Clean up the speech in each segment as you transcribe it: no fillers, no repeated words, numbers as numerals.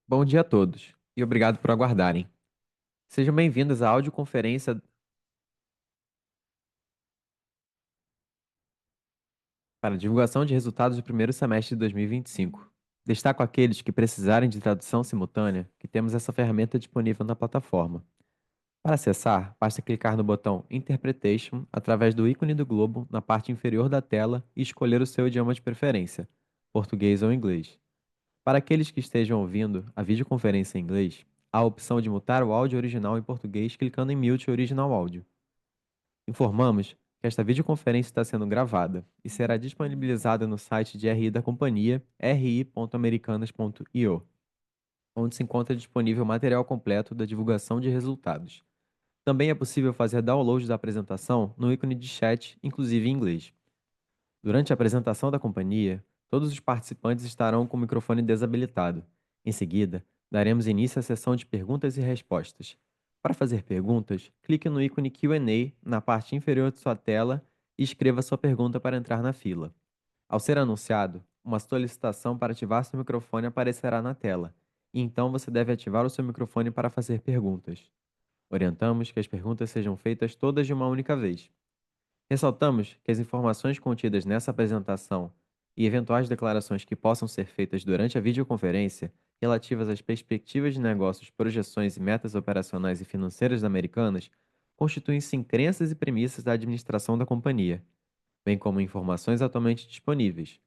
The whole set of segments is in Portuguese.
Bom dia a todos e obrigado por aguardarem. Sejam bem-vindos à audioconferência para divulgação de resultados do primeiro semestre de 2025. Destaco aqueles que precisarem de tradução simultânea, que temos essa ferramenta disponível na plataforma. Para acessar, basta clicar no botão Interpretation através do ícone do globo na parte inferior da tela e escolher o seu idioma de preferência, português ou inglês. Para aqueles que estejam ouvindo a videoconferência em inglês, há a opção de mutar o áudio original em português clicando em Mute Original Audio. Informamos que esta videoconferência está sendo gravada e será disponibilizada no site de RI da companhia, ri.americanas.io, onde se encontra disponível o material completo da divulgação de resultados. Também é possível fazer download da apresentação no ícone de chat, inclusive em inglês. Durante a apresentação da companhia, todos os participantes estarão com o microfone desabilitado. Em seguida, daremos início à sessão de perguntas e respostas. Para fazer perguntas, clique no ícone Q&A na parte inferior de sua tela e escreva sua pergunta para entrar na fila. Ao ser anunciado, uma solicitação para ativar seu microfone aparecerá na tela, e então você deve ativar o seu microfone para fazer perguntas. Orientamos que as perguntas sejam feitas todas de uma única vez. Ressaltamos que as informações contidas nessa apresentação e eventuais declarações que possam ser feitas durante a videoconferência relativas às perspectivas de negócios, projeções e metas operacionais e financeiras da Americanas constituem-se em crenças e premissas da administração da companhia, bem como informações atualmente disponíveis.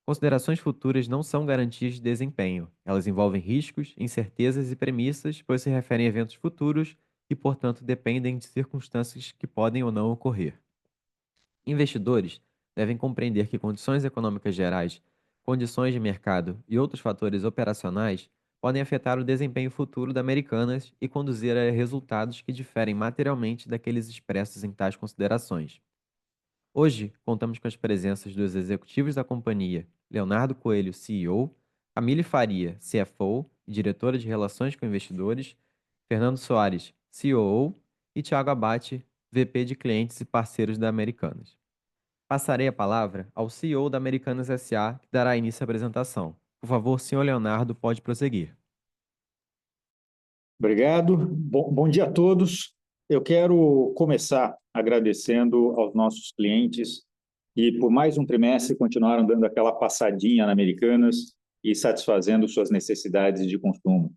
Considerações futuras não são garantias de desempenho. Elas envolvem riscos, incertezas e premissas, pois se referem a eventos futuros e, portanto, dependem de circunstâncias que podem ou não ocorrer. Investidores devem compreender que condições econômicas gerais, condições de mercado e outros fatores operacionais podem afetar o desempenho futuro da Americanas e conduzir a resultados que diferem materialmente daqueles expressos em tais considerações. Hoje, contamos com as presenças dos executivos da companhia, Leonardo Coelho, CEO, Camille Faria, CFO e diretora de Relações com Investidores, Fernando Soares, COO e Thiago Abate, VP de Clientes e Parceiros da Americanas. Passarei a palavra ao CEO da Americanas SA, que dará início à apresentação. Por favor, senhor Leonardo, pode prosseguir. Obrigado. Bom dia a todos. Eu quero começar agradecendo aos nossos clientes que, por mais um trimestre, continuaram dando aquela passadinha na Americanas e satisfazendo suas necessidades de consumo.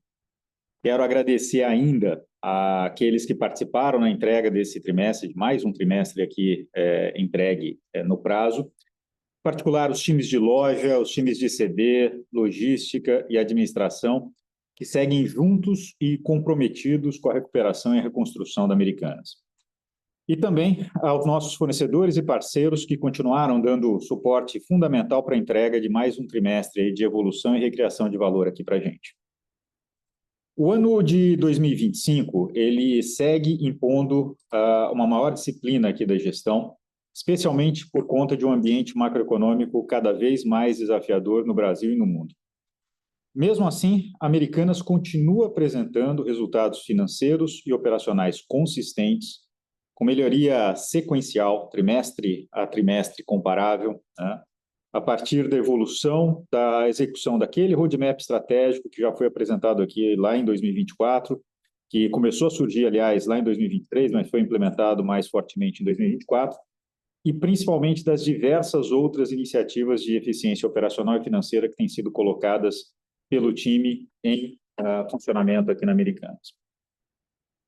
Quero agradecer ainda àqueles que participaram na entrega desse trimestre, de mais um trimestre aqui entregue no prazo, em particular os times de loja, os times de CD, logística e administração, que seguem juntos e comprometidos com a recuperação e a reconstrução da Americanas. E também aos nossos fornecedores e parceiros que continuaram dando suporte fundamental para a entrega de mais um trimestre de evolução e recriação de valor aqui para a gente. O ano de 2025, ele segue impondo uma maior disciplina aqui da gestão, especialmente por conta de um ambiente macroeconômico cada vez mais desafiador no Brasil e no mundo. Mesmo assim, a Americanas continua apresentando resultados financeiros e operacionais consistentes, com melhoria sequencial, trimestre a trimestre comparável, né? A partir da evolução da execução daquele roadmap estratégico que já foi apresentado aqui lá em 2024, que começou a surgir, aliás, lá em 2023, mas foi implementado mais fortemente em 2024, e principalmente das diversas outras iniciativas de eficiência operacional e financeira que têm sido colocadas pelo time em funcionamento aqui na Americanas.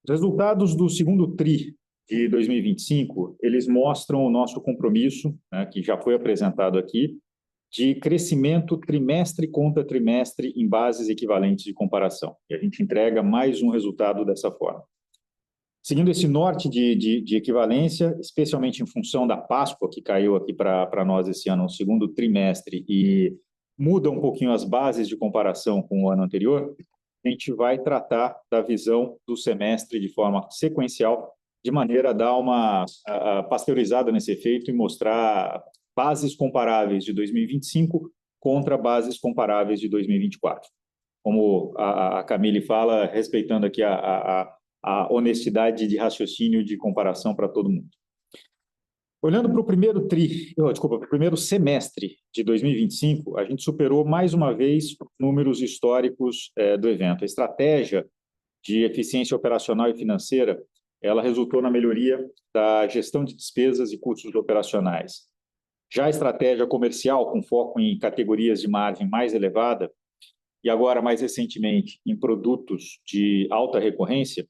Os resultados do segundo TRI de 2025, eles mostram o nosso compromisso, né, que já foi apresentado aqui, de crescimento trimestre contra trimestre em bases equivalentes de comparação. E a gente entrega mais um resultado dessa forma. Seguindo esse norte de equivalência, especialmente em função da Páscoa, que caiu aqui para nós esse ano, no segundo trimestre, e muda um pouquinho as bases de comparação com o ano anterior, a gente vai tratar da visão do semestre de forma sequencial, de maneira a dar uma pasteurizada nesse efeito e mostrar bases comparáveis de 2025 contra bases comparáveis de 2024. Como a Camille fala, respeitando aqui a honestidade de raciocínio de comparação para todo mundo. Olhando para o para o primeiro semestre de 2025, a gente superou mais uma vez números históricos do evento. A estratégia de eficiência operacional e financeira, ela resultou na melhoria da gestão de despesas e custos operacionais. Já a estratégia comercial, com foco em categorias de margem mais elevada, e agora, mais recentemente, em produtos de alta recorrência,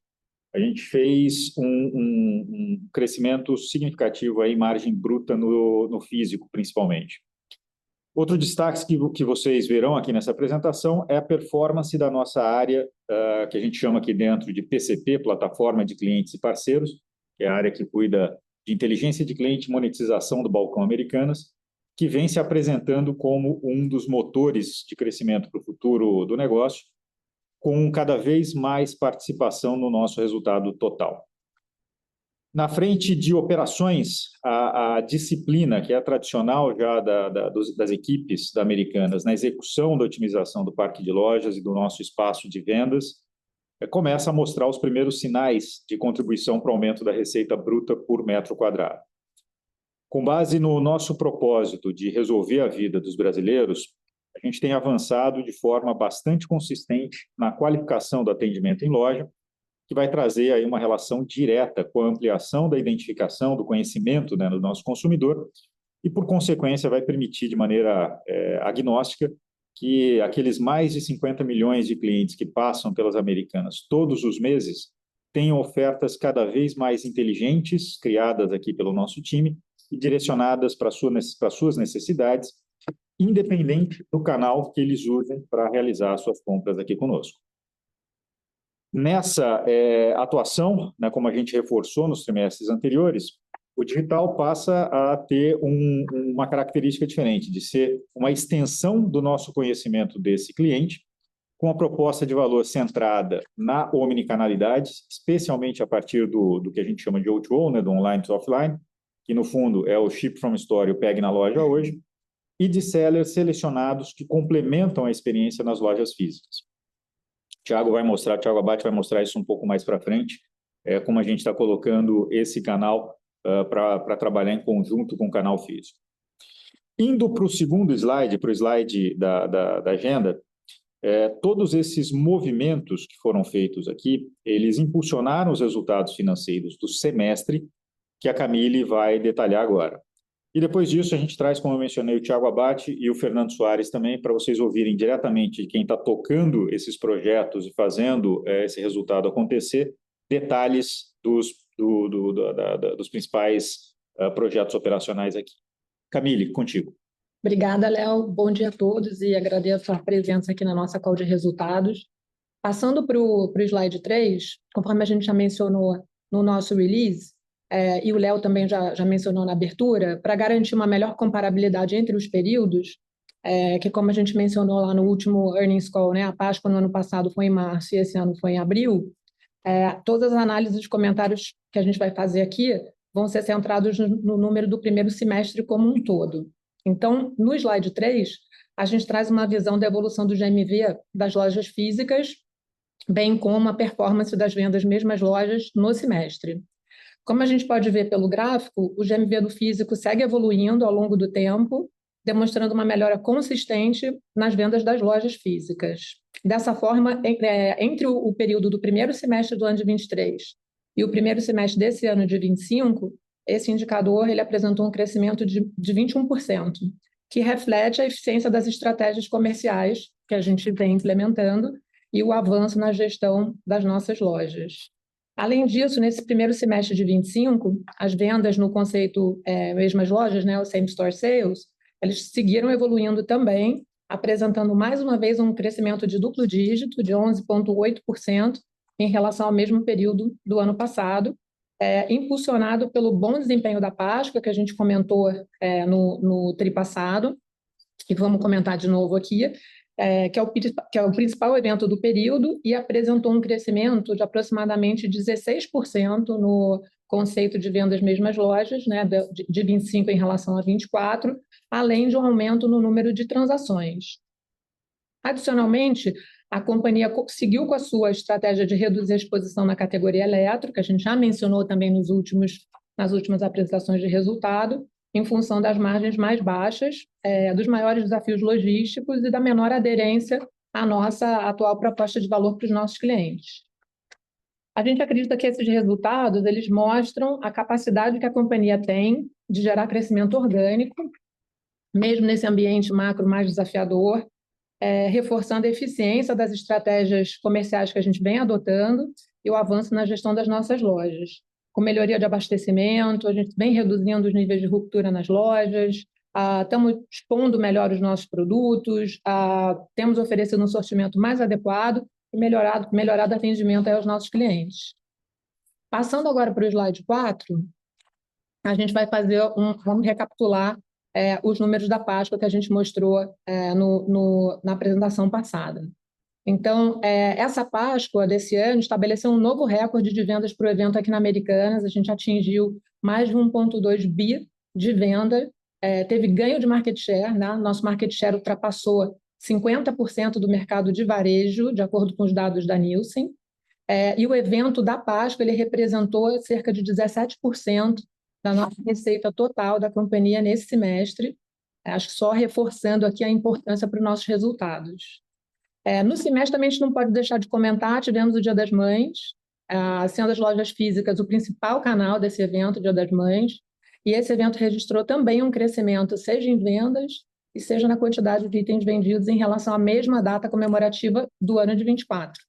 a gente fez um crescimento significativo aí em margem bruta no físico, principalmente. Outro destaque que vocês verão aqui nessa apresentação é a performance da nossa área, que a gente chama aqui dentro de PCP, Plataforma de Clientes e Parceiros, que é a área que cuida de inteligência de cliente e monetização do balcão Americanas, que vem se apresentando como um dos motores de crescimento para o futuro do negócio, com cada vez mais participação no nosso resultado total. Na frente de operações, a disciplina, que é a tradicional já das equipes da Americanas, na execução da otimização do parque de lojas e do nosso espaço de vendas, começa a mostrar os primeiros sinais de contribuição para o aumento da receita bruta por metro quadrado. Com base no nosso propósito de resolver a vida dos brasileiros, a gente tem avançado de forma bastante consistente na qualificação do atendimento em loja, que vai trazer aí uma relação direta com a ampliação da identificação, do conhecimento, né, do nosso consumidor, e, por consequência, vai permitir de maneira agnóstica que aqueles mais de 50 milhões de clientes que passam pelas Americanas todos os meses tenham ofertas cada vez mais inteligentes, criadas aqui pelo nosso time, e direcionadas para suas necessidades, independente do canal que eles usem para realizar suas compras aqui conosco. Nessa atuação, né, como a gente reforçou nos trimestres anteriores, o digital passa a ter uma característica diferente, de ser uma extensão do nosso conhecimento desse cliente, com a proposta de valor centrada na omnicanalidade, especialmente a partir do que a gente chama de O2O, né, do online to offline, que no fundo é o ship from store e o pegue na loja hoje, e de sellers selecionados que complementam a experiência nas lojas físicas. Thiago Abate vai mostrar isso um pouco mais para frente, como a gente está colocando esse canal para trabalhar em conjunto com o canal físico. Indo para o segundo slide, para o slide da agenda, todos esses movimentos que foram feitos aqui, eles impulsionaram os resultados financeiros do semestre, que a Camille vai detalhar agora. E depois disso a gente traz, como eu mencionei, o Thiago Abate e o Fernando Soares também, para vocês ouvirem diretamente de quem está tocando esses projetos e fazendo esse resultado acontecer, detalhes dos principais projetos operacionais aqui. Camille, contigo. Obrigada, Léo. Bom dia a todos e agradeço a presença aqui na nossa call de resultados. Passando para o slide 3, conforme a gente já mencionou no nosso release, e o Léo também já mencionou na abertura, para garantir uma melhor comparabilidade entre os períodos, que como a gente mencionou lá no último earnings call, né, a Páscoa no ano passado foi em março e esse ano foi em abril, todas as análises e comentários que a gente vai fazer aqui vão ser centrados no número do primeiro semestre como um todo. Então, no slide 3, a gente traz uma visão da evolução do GMV das lojas físicas, bem como a performance das vendas mesmas lojas no semestre. Como a gente pode ver pelo gráfico, o GMV do físico segue evoluindo ao longo do tempo, demonstrando uma melhora consistente nas vendas das lojas físicas. Dessa forma, entre o período do primeiro semestre do ano de 23 e o primeiro semestre desse ano de 25, esse indicador ele apresentou um crescimento de 21%, que reflete a eficiência das estratégias comerciais que a gente vem implementando e o avanço na gestão das nossas lojas. Além disso, nesse primeiro semestre de 25, as vendas no conceito mesmas lojas, né, o Same Store Sales, eles seguiram evoluindo também, apresentando mais uma vez um crescimento de duplo dígito, de 11,8%, em relação ao mesmo período do ano passado, impulsionado pelo bom desempenho da Páscoa, que a gente comentou no tri passado, e vamos comentar de novo aqui, que é o principal evento do período e apresentou um crescimento de aproximadamente 16% no conceito de vendas mesmas lojas, né, de 25 em relação a 24, além de um aumento no número de transações. Adicionalmente, a companhia seguiu com a sua estratégia de reduzir a exposição na categoria elétrica, a gente já mencionou também nos últimos nas últimas apresentações de resultado, em função das margens mais baixas, dos maiores desafios logísticos e da menor aderência à nossa atual proposta de valor para os nossos clientes. A gente acredita que esses resultados eles mostram a capacidade que a companhia tem de gerar crescimento orgânico, mesmo nesse ambiente macro mais desafiador, reforçando a eficiência das estratégias comerciais que a gente vem adotando e o avanço na gestão das nossas lojas. Com melhoria de abastecimento, a gente vem reduzindo os níveis de ruptura nas lojas, estamos expondo melhor os nossos produtos, temos oferecido um sortimento mais adequado e melhorado atendimento aos nossos clientes. Passando agora para o slide 4, a gente vai vamos recapitular os números da Páscoa que a gente mostrou na apresentação passada. Então, essa Páscoa desse ano estabeleceu um novo recorde de vendas para o evento aqui na Americanas. A gente atingiu mais de 1,2 bi de venda, teve ganho de market share, né? Nosso market share ultrapassou 50% do mercado de varejo, de acordo com os dados da Nielsen. E o evento da Páscoa ele representou cerca de 17% da nossa receita total da companhia nesse semestre, acho que só reforçando aqui a importância para os nossos resultados. No semestre também a gente não pode deixar de comentar, tivemos o Dia das Mães, sendo as lojas físicas o principal canal desse evento, Dia das Mães, e esse evento registrou também um crescimento, seja em vendas e seja na quantidade de itens vendidos em relação à mesma data comemorativa do ano de 24.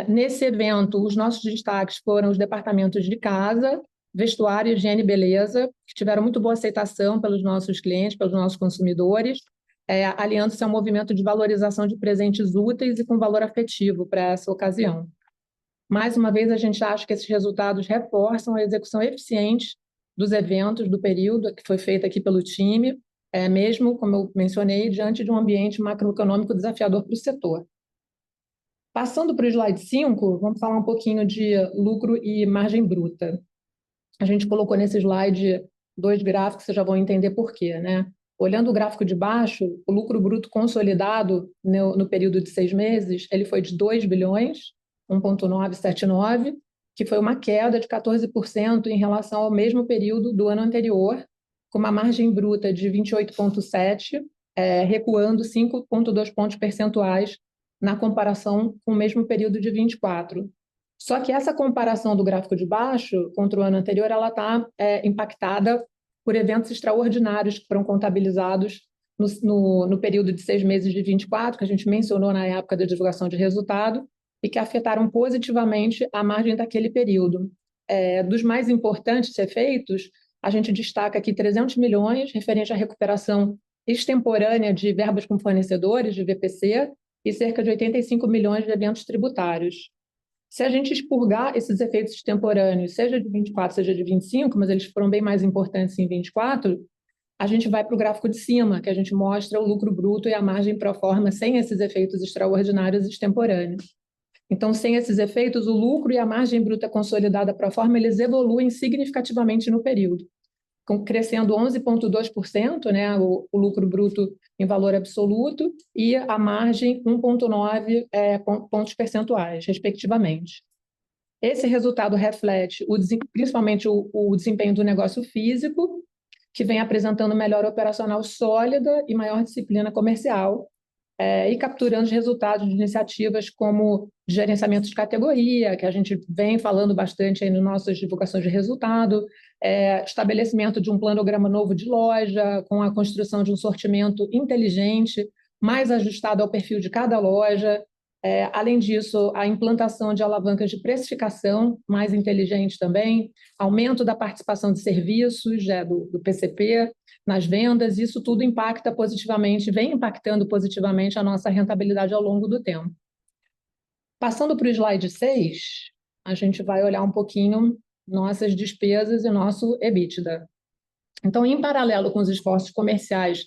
Nesse evento, os nossos destaques foram os departamentos de casa, vestuário, higiene e beleza, que tiveram muito boa aceitação pelos nossos clientes, pelos nossos consumidores, aliando-se a um movimento de valorização de presentes úteis e com valor afetivo para essa ocasião. Mais uma vez, a gente acha que esses resultados reforçam a execução eficiente dos eventos do período que foi feita aqui pelo time, mesmo, como eu mencionei, diante de um ambiente macroeconômico desafiador para o setor. Passando para o slide 5, vamos falar um pouquinho de lucro e margem bruta. A gente colocou nesse slide 2 gráficos, vocês já vão entender por quê, né? Olhando o gráfico de baixo, o lucro bruto consolidado no período de 6 meses, ele foi de 2 bilhões, 1,979, que foi uma queda de 14% em relação ao mesmo período do ano anterior, com uma margem bruta de 28,7%, recuando 5,2 pontos percentuais na comparação com o mesmo período de 24. Só que essa comparação do gráfico de baixo contra o ano anterior, ela está impactada por eventos extraordinários que foram contabilizados no período de 6 meses de 24, que a gente mencionou na época da divulgação de resultado, e que afetaram positivamente a margem daquele período. Dos mais importantes efeitos, a gente destaca aqui 300 milhões, referente à recuperação extemporânea de verbas com fornecedores, de VPC, e cerca de 85 milhões de eventos tributários. Se a gente expurgar esses efeitos extemporâneos, seja de 24, seja de 25, mas eles foram bem mais importantes em 24, a gente vai para o gráfico de cima, que a gente mostra o lucro bruto e a margem pro forma sem esses efeitos extraordinários extemporâneos. Então, sem esses efeitos, o lucro e a margem bruta consolidada pro forma, eles evoluem significativamente no período, crescendo 11,2%, né, o lucro bruto em valor absoluto, e a margem 1,9 pontos percentuais, respectivamente. Esse resultado reflete principalmente o desempenho do negócio físico, que vem apresentando melhora operacional sólida e maior disciplina comercial, e capturando os resultados de iniciativas como gerenciamento de categoria, que a gente vem falando bastante aí nas nossas divulgações de resultado, estabelecimento de um planograma novo de loja, com a construção de um sortimento inteligente, mais ajustado ao perfil de cada loja. Além disso, a implantação de alavancas de precificação mais inteligente também, aumento da participação de serviços do PCP nas vendas, isso tudo impacta positivamente, vem impactando positivamente a nossa rentabilidade ao longo do tempo. Passando para o slide 6, a gente vai olhar um pouquinho nossas despesas e nosso EBITDA. Então, em paralelo com os esforços comerciais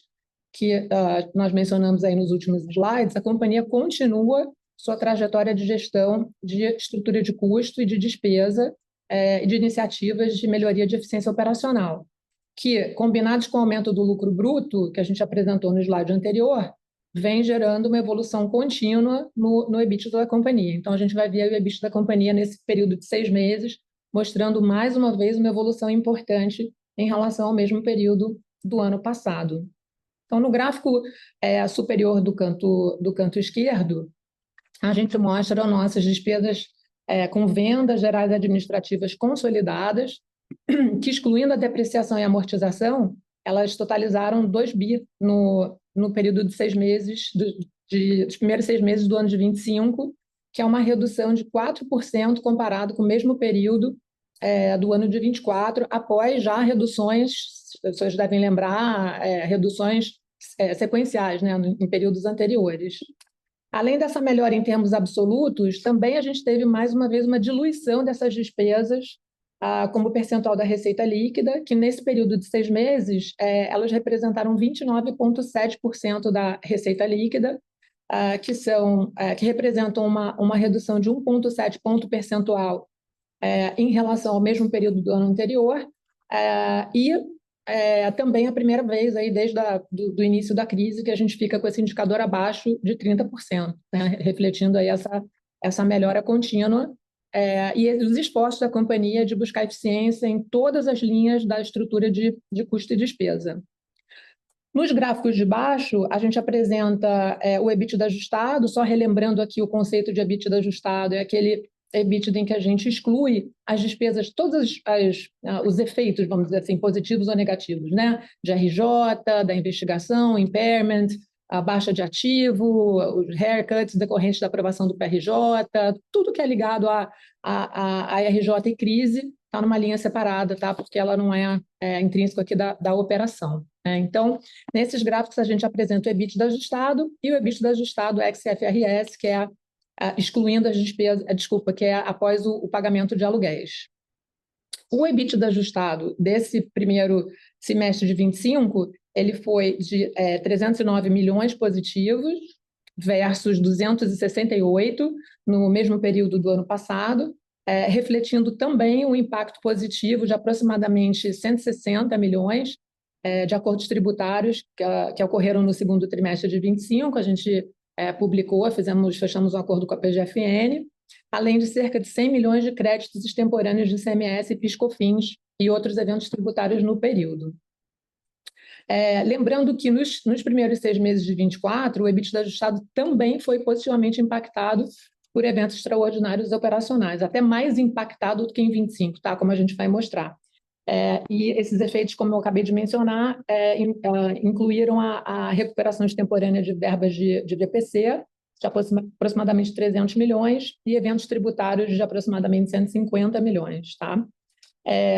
que nós mencionamos aí nos últimos slides, a companhia continua sua trajetória de gestão de estrutura de custo e de despesa e de iniciativas de melhoria de eficiência operacional, que, combinados com o aumento do lucro bruto, que a gente apresentou no slide anterior, vem gerando uma evolução contínua no EBITDA da companhia. Então, a gente vai ver o EBITDA da companhia nesse período de 6 meses, mostrando mais uma vez uma evolução importante em relação ao mesmo período do ano passado. Então, no gráfico superior do canto esquerdo, a gente mostra as nossas despesas com vendas gerais administrativas consolidadas, que, excluindo a depreciação e amortização, elas totalizaram 2 bi no período de 6 meses, dos primeiros 6 meses do ano de 25, que é uma redução de 4% comparado com o mesmo período do ano de 24, após já reduções, as pessoas devem lembrar, reduções sequenciais, né, em períodos anteriores. Além dessa melhora em termos absolutos, também a gente teve, mais uma vez, uma diluição dessas despesas como percentual da receita líquida, que nesse período de 6 meses, elas representaram 29,7% da receita líquida, que representam uma redução de 1,7 ponto percentual em relação ao mesmo período do ano anterior, também a primeira vez aí desde do início da crise que a gente fica com esse indicador abaixo de 30%, né, refletindo aí essa melhora contínua e os esforços da companhia de buscar eficiência em todas as linhas da estrutura de custo e despesa. Nos gráficos de baixo, a gente apresenta o EBITDA ajustado, só relembrando aqui o conceito de EBITDA ajustado, é aquele EBITDA em que a gente exclui as despesas, todos os efeitos, vamos dizer assim, positivos ou negativos, né? De RJ, da investigação, impairment, a baixa de ativo, os haircuts decorrentes da aprovação do PRJ, tudo que é ligado a RJ e crise está numa linha separada, tá? Porque ela não é intrínseco aqui da operação. Então, nesses gráficos a gente apresenta o EBITDA ajustado e o EBITDA ajustado ex-IFRS, que é excluindo as despesas, que é após o pagamento de aluguéis. O EBITDA ajustado desse primeiro semestre de 25, ele foi de 309 milhões positivos versus 268 no mesmo período do ano passado, refletindo também um impacto positivo de aproximadamente 160 milhões de acordos tributários que ocorreram no segundo trimestre de 25, a gente publicou, fechamos um acordo com a PGFN, além de cerca de 100 milhões de créditos extemporâneos de ICMS, PIS/COFINS e outros eventos tributários no período. Lembrando que nos primeiros 6 meses de 24, o EBITDA ajustado também foi positivamente impactado por eventos extraordinários operacionais, até mais impactado do que em 25, tá? Como a gente vai mostrar. E esses efeitos, como eu acabei de mencionar, incluíram a recuperação extemporânea de verbas de VPC, de aproximadamente 300 milhões, e eventos tributários de aproximadamente 150 milhões. Tá?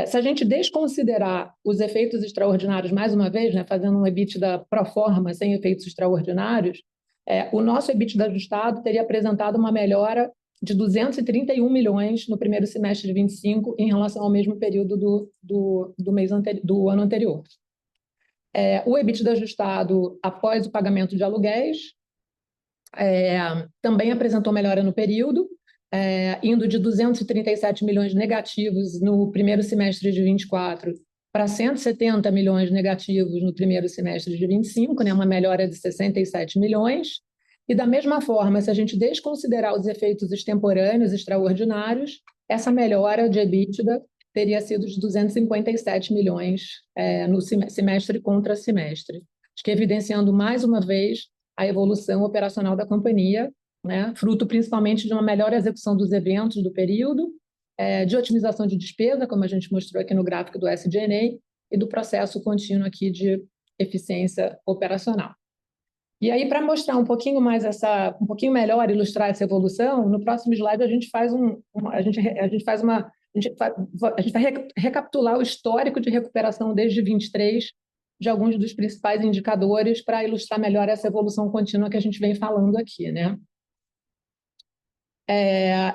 Se a gente desconsiderar os efeitos extraordinários, mais uma vez, né, fazendo um EBITDA pro forma, sem efeitos extraordinários, o nosso EBITDA ajustado teria apresentado uma melhora de 231 milhões no primeiro semestre de 25 em relação ao mesmo período do ano anterior. O EBITDA ajustado após o pagamento de aluguéis também apresentou melhora no período, indo de 237 milhões negativos no primeiro semestre de 24 para 170 milhões negativos no primeiro semestre de 25, né, uma melhora de 67 milhões. E, da mesma forma, se a gente desconsiderar os efeitos extemporâneos extraordinários, essa melhora de EBITDA teria sido de 257 milhões no semestre contra semestre. Acho que evidenciando mais uma vez a evolução operacional da companhia, né, fruto principalmente de uma melhor execução dos eventos do período, de otimização de despesa, como a gente mostrou aqui no gráfico do SG&A, e do processo contínuo aqui de eficiência operacional. E aí, para mostrar um pouquinho mais um pouquinho melhor, ilustrar essa evolução, no próximo slide a gente vai recapitular o histórico de recuperação desde 23 de alguns dos principais indicadores para ilustrar melhor essa evolução contínua que a gente vem falando aqui, né?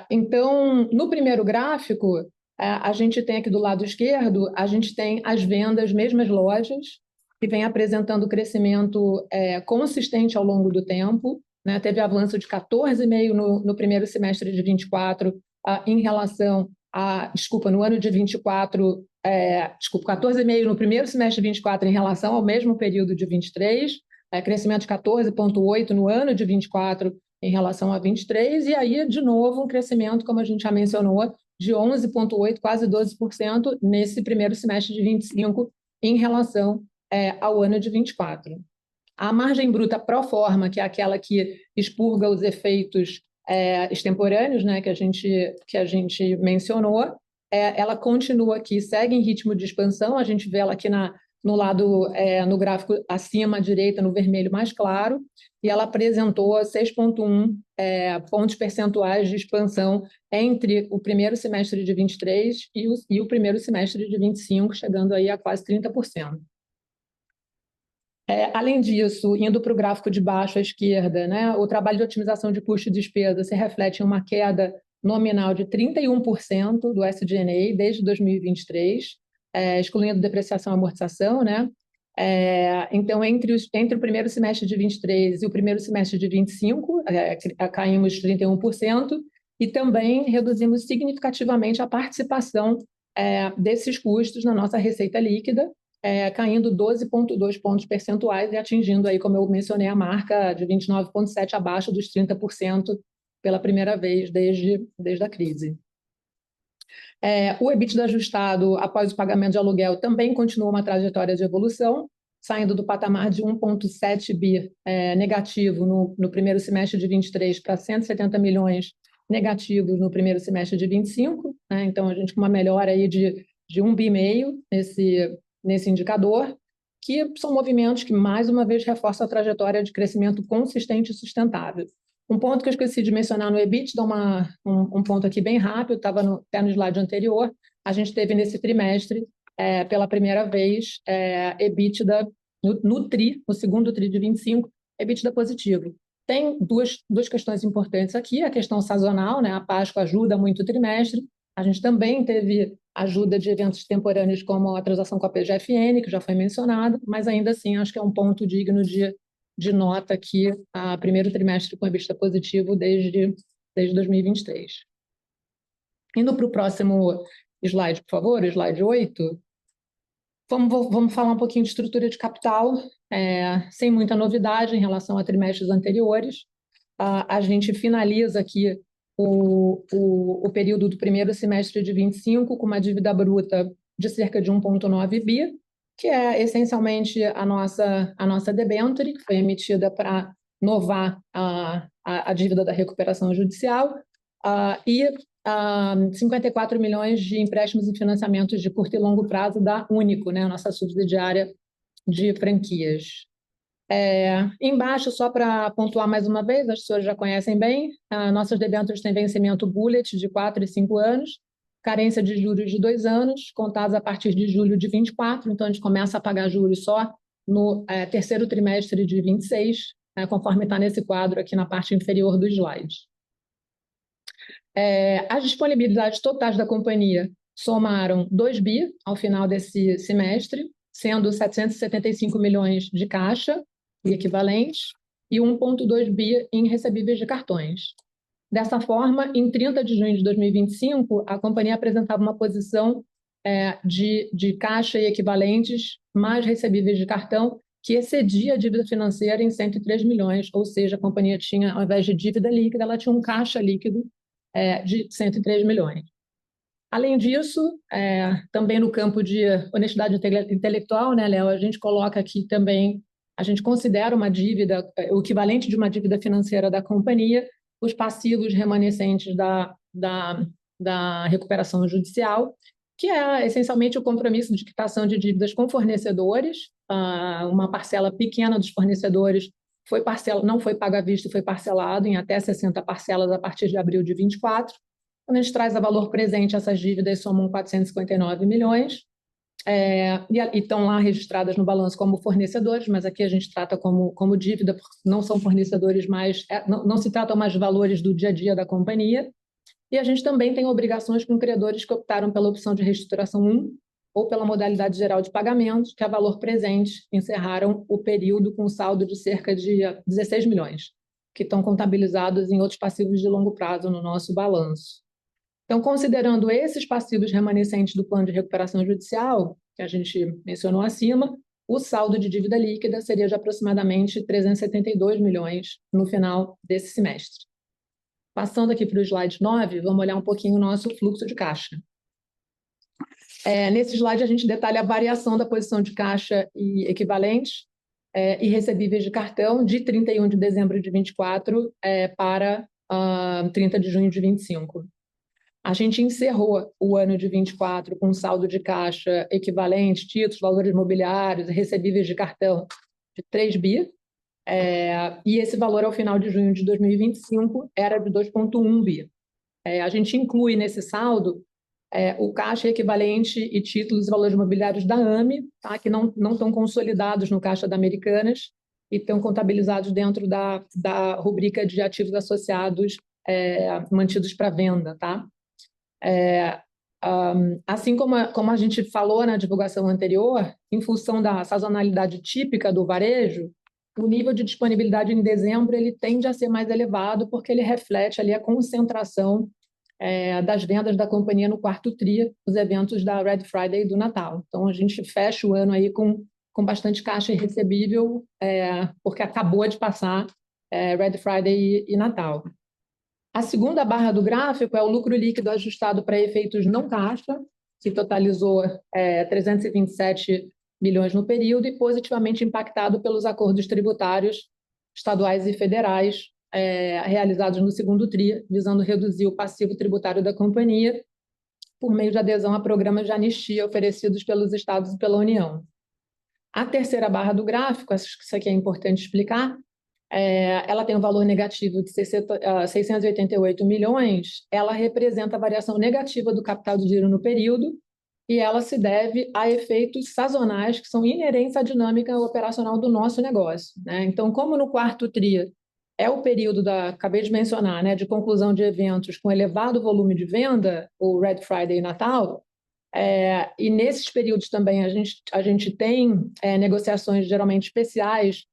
Então, no primeiro gráfico, a gente tem aqui do lado esquerdo, a gente tem as vendas, mesmas lojas, que vem apresentando crescimento consistente ao longo do tempo, né? Teve avanço de 14,5% no primeiro semestre de 24, em relação no ano de 24, 14,5% no primeiro semestre de 24 em relação ao mesmo período de 23, crescimento de 14,8% no ano de 24 em relação a 23, e aí, de novo, um crescimento, como a gente já mencionou, de 11,8%, quase 12%, nesse primeiro semestre de 25, em relação ao ano de 24. A margem bruta pro forma, que é aquela que expurga os efeitos extemporâneos, né, que a gente mencionou, ela continua aqui, segue em ritmo de expansão. A gente vê ela aqui no lado, no gráfico acima à direita, no vermelho mais claro, e ela apresentou 6,1 pontos percentuais de expansão entre o primeiro semestre de 23 e o primeiro semestre de 25, chegando aí a quase 30%. Além disso, indo para o gráfico de baixo à esquerda, né, o trabalho de otimização de custo e despesa se reflete em uma queda nominal de 31% do SG&A desde 2023, excluindo depreciação e amortização, né? Então, entre o primeiro semestre de 23 e o primeiro semestre de 25, caímos 31%, e também reduzimos significativamente a participação desses custos na nossa receita líquida, caindo 12,2 pontos percentuais e atingindo, aí, como eu mencionei, a marca de 29,7%, abaixo dos 30% pela primeira vez desde a crise. O EBITDA ajustado após o pagamento de aluguel também continua uma trajetória de evolução, saindo do patamar de 1,7 bi negativo no primeiro semestre de 23 para 170 milhões negativos no primeiro semestre de 25, né? Então, a gente com uma melhora aí de 1,5 bi nesse indicador, que são movimentos que, mais uma vez, reforçam a trajetória de crescimento consistente e sustentável. Um ponto que eu esqueci de mencionar no EBITDA, um ponto aqui bem rápido, estava até no slide anterior, a gente teve nesse trimestre, pela primeira vez, EBITDA no segundo TRI de 25, EBITDA positivo. Tem duas questões importantes aqui, a questão sazonal, né? A Páscoa ajuda muito o trimestre, a gente também teve ajuda de eventos temporâneos como a transação com a PGFN, que já foi mencionado, mas ainda assim acho que é um ponto digno de nota aqui, a primeiro trimestre com EBITDA positivo desde 2023. Indo para o próximo slide, por favor, o slide 8, vamos falar um pouquinho de estrutura de capital, sem muita novidade em relação a trimestres anteriores. A gente finaliza aqui o período do primeiro semestre de 25 com uma dívida bruta de cerca de 1,9 bi, que é essencialmente a nossa debenture, que foi emitida para novar a dívida da recuperação judicial, e 54 milhões de empréstimos e financiamentos de curto e longo prazo da Único, né, a nossa subsidiária de franquias. Embaixo, só para pontuar mais uma vez, as pessoas já conhecem bem, nossas debêntures têm vencimento bullet de 4 e 5 anos, carência de juros de 2 anos, contados a partir de julho de 24, então a gente começa a pagar juros só no terceiro trimestre de 26, conforme está nesse quadro aqui na parte inferior do slide. As disponibilidades totais da companhia somaram 2 bi ao final desse semestre, sendo 775 milhões de caixa e equivalentes e 1,2 bi em recebíveis de cartões. Dessa forma, em 30 de junho de 2025, a companhia apresentava uma posição de caixa e equivalentes mais recebíveis de cartão que excedia a dívida financeira em 103 milhões, ou seja, a companhia tinha, ao invés de dívida líquida, ela tinha um caixa líquido de 103 milhões. Além disso, também no campo de honestidade intelectual, né, Léo, a gente coloca aqui também, a gente considera uma dívida, o equivalente de uma dívida financeira da companhia, os passivos remanescentes da recuperação judicial, que é essencialmente o compromisso de quitação de dívidas com fornecedores, uma parcela pequena dos fornecedores não foi pago à vista e foi parcelado em até 60 parcelas a partir de abril de 24. Quando a gente traz a valor presente, essas dívidas somam 459 milhões, e estão lá registradas no balanço como fornecedores, mas aqui a gente trata como dívida, porque não são fornecedores mais, não se tratam mais de valores do dia a dia da companhia, e a gente também tem obrigações com credores que optaram pela opção de reestruturação 1 ou pela modalidade geral de pagamentos, que a valor presente encerraram o período com saldo de cerca de 16 milhões, que estão contabilizados em outros passivos de longo prazo no nosso balanço. Então, considerando esses passivos remanescentes do plano de recuperação judicial, que a gente mencionou acima, o saldo de dívida líquida seria de aproximadamente 372 milhões no final desse semestre. Passando aqui para o slide 9, vamos olhar um pouquinho o nosso fluxo de caixa. Nesse slide, a gente detalha a variação da posição de caixa e equivalentes e recebíveis de cartão de 31 de dezembro de 24 para 30 de junho de 25. A gente encerrou o ano de 24 com um saldo de caixa equivalente, títulos, valores imobiliários, recebíveis de cartão de 3 bi, e esse valor ao final de junho de 2025 era de 2,1 bi. A gente inclui nesse saldo o caixa equivalente e títulos e valores imobiliários da AME, tá? Que não estão consolidados no caixa da Americanas e estão contabilizados dentro da rubrica de ativos associados mantidos para venda. Tá? Assim como a gente falou na divulgação anterior, em função da sazonalidade típica do varejo, o nível de disponibilidade em dezembro ele tende a ser mais elevado porque ele reflete ali a concentração das vendas da companhia no quarto TRI, os eventos da Red Friday e do Natal. Então, a gente fecha o ano aí com bastante caixa recebível, porque acabou de passar Red Friday e Natal. A segunda barra do gráfico é o lucro líquido ajustado para efeitos não caixa, que totalizou 327 milhões no período e positivamente impactado pelos acordos tributários estaduais e federais realizados no segundo TRI, visando reduzir o passivo tributário da companhia por meio de adesão a programas de anistia oferecidos pelos estados e pela União. A terceira barra do gráfico, acho que isso aqui é importante explicar, ela tem um valor negativo de 688 milhões, ela representa a variação negativa do capital de giro no período e ela se deve a efeitos sazonais que são inerentes à dinâmica operacional do nosso negócio. Né? Então, como no quarto TRI é o período acabei de mencionar, né, de conclusão de eventos com elevado volume de venda, o Red Friday e Natal, e nesses períodos também a gente tem negociações geralmente especiais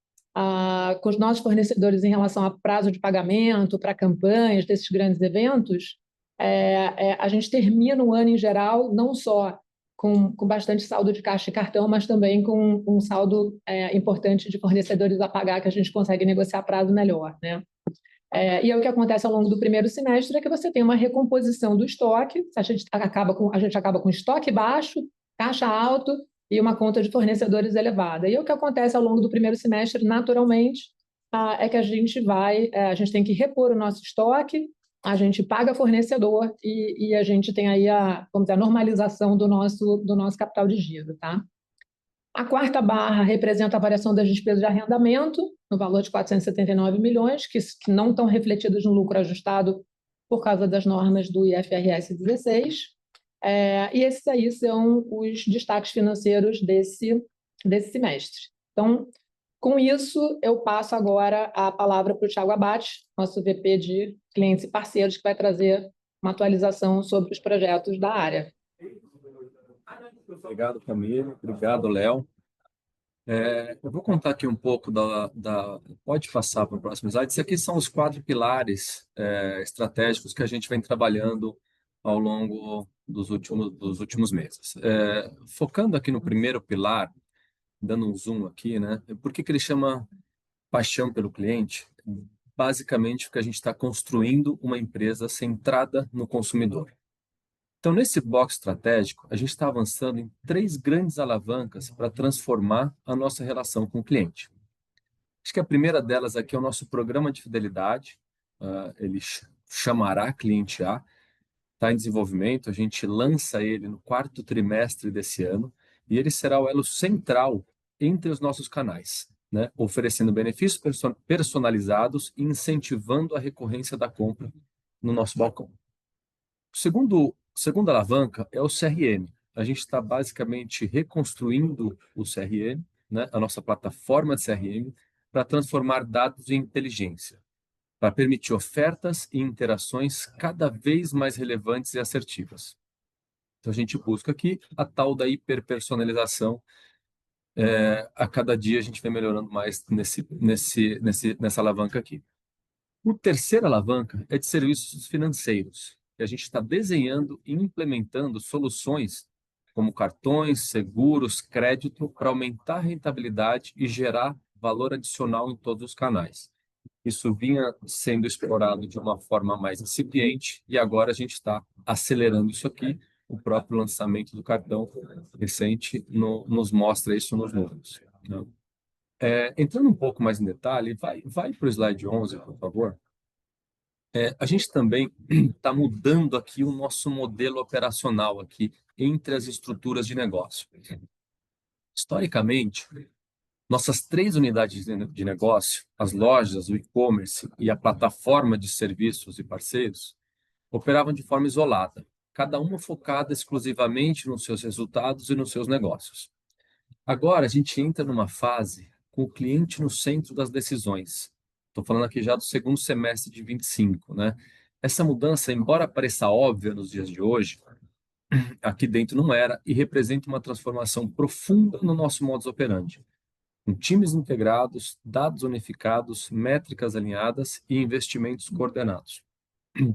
com os nossos fornecedores em relação a prazo de pagamento, para campanhas desses grandes eventos, a gente termina o ano em geral não só com bastante saldo de caixa e cartão, mas também com um saldo importante de fornecedores a pagar, que a gente consegue negociar prazo melhor. Né? E o que acontece ao longo do primeiro semestre é que você tem uma recomposição do estoque, a gente acaba com estoque baixo, caixa alto e uma conta de fornecedores elevada. E o que acontece ao longo do primeiro semestre, naturalmente, é que a gente tem que repor o nosso estoque, a gente paga fornecedor e a gente tem aí vamos dizer, a normalização do nosso capital de giro. Tá? A quarta barra representa a variação das despesas de arrendamento, no valor de 479 milhões, que não estão refletidas no lucro ajustado por causa das normas do IFRS 16. E esses aí são os destaques financeiros desse semestre. Então, com isso, eu passo agora a palavra para o Thiago Abate, nosso VP de clientes e parceiros, que vai trazer uma atualização sobre os projetos da área. Obrigado, Camille. Obrigado, Léo. Eu vou contar aqui um pouco Pode passar para o próximo slide. Esses aqui são os 4 pilares estratégicos que a gente vem trabalhando ao longo dos últimos meses. Focando aqui no primeiro pilar, dando um zoom aqui, né? Por que ele chama paixão pelo cliente? Basicamente, porque a gente está construindo uma empresa centrada no consumidor. Então, nesse box estratégico, a gente está avançando em 3 grandes alavancas para transformar a nossa relação com o cliente. Acho que a primeira delas aqui é o nosso programa de fidelidade, ele chamará Cliente A, está em desenvolvimento, a gente lança ele no 4º trimestre desse ano, e ele será o elo central entre os nossos canais, né? Oferecendo benefícios personalizados e incentivando a recorrência da compra no nosso balcão. Segunda alavanca é o CRM. A gente está basicamente reconstruindo o CRM, né, a nossa plataforma de CRM, para transformar dados em inteligência, para permitir ofertas e interações cada vez mais relevantes e assertivas. Então, a gente busca aqui a tal da hiperpersonalização. A cada dia a gente vem melhorando mais nessa alavanca aqui. A terceira alavanca é de serviços financeiros. A gente está desenhando e implementando soluções como cartões, seguros, crédito, para aumentar a rentabilidade e gerar valor adicional em todos os canais. Isso vinha sendo explorado de uma forma mais incipiente e agora a gente está acelerando isso aqui. O próprio lançamento do cartão recente nos mostra isso nos números, né? Entrando um pouco mais em detalhe, vai para o slide 11, por favor. A gente também está mudando aqui o nosso modelo operacional aqui entre as estruturas de negócio. Historicamente, nossas 3 unidades de negócio, as lojas, o e-commerce e a plataforma de serviços e parceiros, operavam de forma isolada, cada uma focada exclusivamente nos seus resultados e nos seus negócios. Agora a gente entra numa fase com o cliente no centro das decisões. Estou falando aqui já do segundo semestre de 25, né? Essa mudança, embora pareça óbvia nos dias de hoje, aqui dentro não era e representa uma transformação profunda no nosso modus operandi, com times integrados, dados unificados, métricas alinhadas e investimentos coordenados,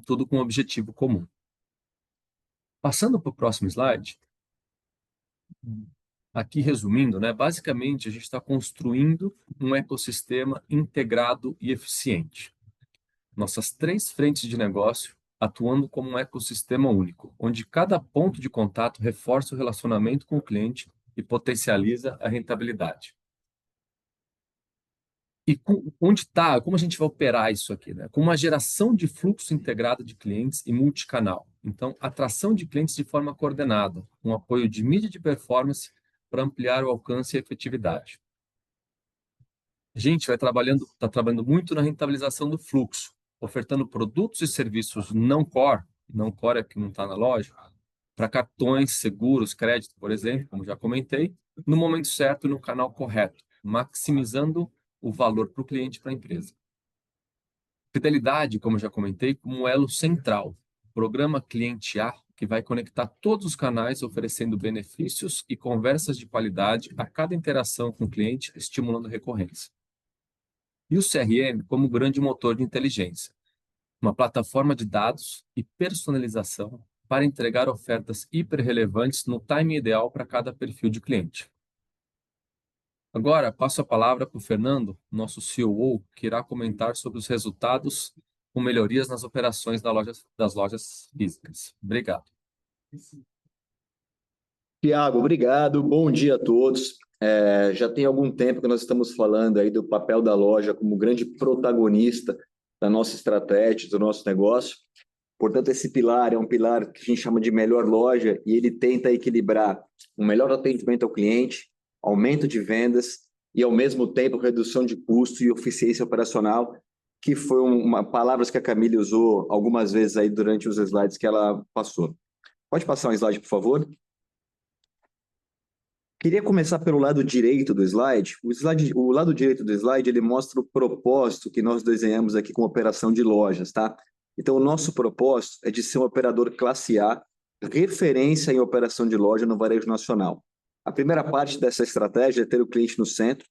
tudo com um objetivo comum. Passando para o próximo slide, aqui resumindo, né, basicamente a gente está construindo um ecossistema integrado e eficiente. Nossas 3 frentes de negócio atuando como um ecossistema único, onde cada ponto de contato reforça o relacionamento com o cliente e potencializa a rentabilidade. E onde está, como a gente vai operar isso aqui, né? Com uma geração de fluxo integrado de clientes e multicanal. Então, atração de clientes de forma coordenada, com apoio de mídia de performance para ampliar o alcance e a efetividade. A gente está trabalhando muito na rentabilização do fluxo, ofertando produtos e serviços não core é que não está na loja, para cartões, seguros, crédito, por exemplo, como já comentei, no momento certo e no canal correto, maximizando o valor para o cliente e para a empresa. Fidelidade, como já comentei, como elo central. Programa Cliente A, que vai conectar todos os canais, oferecendo benefícios e conversas de qualidade a cada interação com o cliente, estimulando recorrência. E o CRM como grande motor de inteligência, uma plataforma de dados e personalização para entregar ofertas hiperrelevantes no time ideal para cada perfil de cliente. Agora, passo a palavra para o Fernando, nosso COO, que irá comentar sobre os resultados com melhorias nas operações das lojas físicas. Obrigado. Tiago, obrigado. Bom dia a todos. Já tem algum tempo que nós estamos falando aí do papel da loja como grande protagonista da nossa estratégia, do nosso negócio. Portanto, esse pilar é um pilar que a gente chama de melhor loja e ele tenta equilibrar um melhor atendimento ao cliente, aumento de vendas e, ao mesmo tempo, redução de custo e eficiência operacional, que foi palavras que a Camille usou algumas vezes aí durante os slides que ela passou. Pode passar um slide, por favor? Queria começar pelo lado direito do slide. O lado direito do slide, ele mostra o propósito que nós desenhamos aqui com a operação de lojas, tá? Então, o nosso propósito é de ser um operador classe A, referência em operação de loja no varejo nacional. A primeira parte dessa estratégia é ter o cliente no centro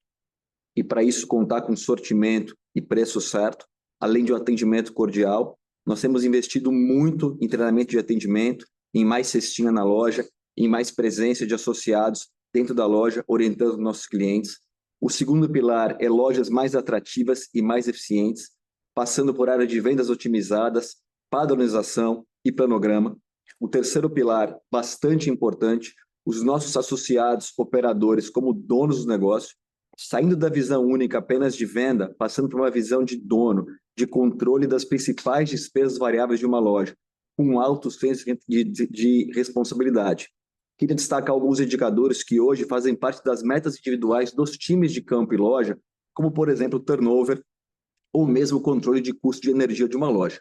e, para isso, contar com sortimento e preço certo, além de um atendimento cordial. Nós temos investido muito em treinamento de atendimento, em mais cestinha na loja, em mais presença de associados dentro da loja, orientando nossos clientes. O segundo pilar é lojas mais atrativas e mais eficientes, passando por área de vendas otimizadas, padronização e planograma. O terceiro pilar, bastante importante, os nossos associados, operadores, como donos do negócio, saindo da visão única apenas de venda, passando por uma visão de dono, de controle das principais despesas variáveis de uma loja, com um alto senso de responsabilidade. Queria destacar alguns indicadores que hoje fazem parte das metas individuais dos times de campo e loja, como, por exemplo, o turnover, ou mesmo o controle de custo de energia de uma loja.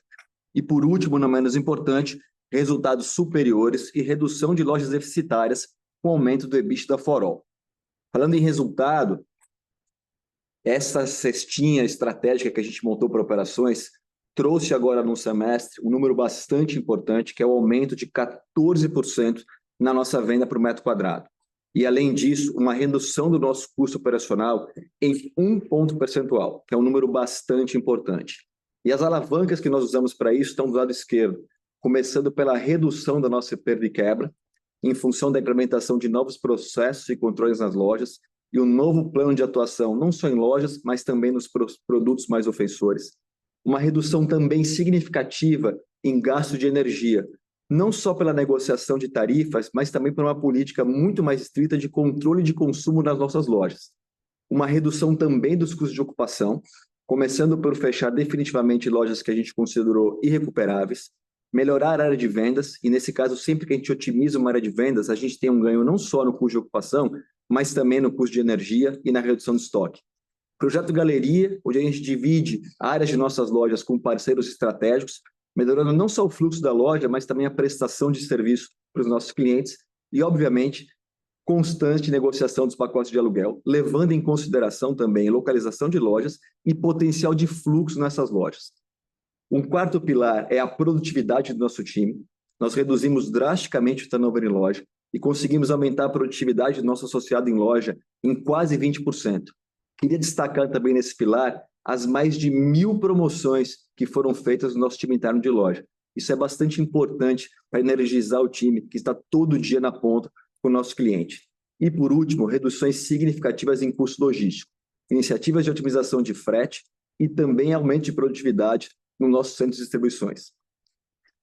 E, por último, não menos importante, resultados superiores e redução de lojas deficitárias com aumento do EBITDA for all. Falando em resultado, essa cestinha estratégica que a gente montou para operações trouxe agora no semestre um número bastante importante, que é o aumento de 14% na nossa venda por metro quadrado. E, além disso, uma redução do nosso custo operacional em 1 ponto percentual, que é um número bastante importante. E as alavancas que nós usamos para isso estão do lado esquerdo, começando pela redução da nossa perda e quebra, em função da implementação de novos processos e controles nas lojas, e um novo plano de atuação, não só em lojas, mas também nos produtos mais ofensores. Uma redução também significativa em gasto de energia, não só pela negociação de tarifas, mas também por uma política muito mais estrita de controle de consumo nas nossas lojas. Uma redução também dos custos de ocupação, começando por fechar definitivamente lojas que a gente considerou irrecuperáveis, melhorar a área de vendas, e nesse caso, sempre que a gente otimiza uma área de vendas, a gente tem um ganho não só no custo de ocupação, mas também no custo de energia e na redução de estoque. Projeto Galeria, onde a gente divide áreas de nossas lojas com parceiros estratégicos, melhorando não só o fluxo da loja, mas também a prestação de serviço para os nossos clientes e, obviamente, constante negociação dos pacotes de aluguel, levando em consideração também localização de lojas e potencial de fluxo nessas lojas. Um quarto pilar é a produtividade do nosso time. Nós reduzimos drasticamente o turnover em loja e conseguimos aumentar a produtividade do nosso associado em loja em quase 20%. Queria destacar também nesse pilar as mais de 1.000 promoções que foram feitas no nosso time interno de loja. Isso é bastante importante para energizar o time que está todo dia na ponta com o nosso cliente. E, por último, reduções significativas em custo logístico, iniciativas de otimização de frete e também aumento de produtividade no nosso centro de distribuições.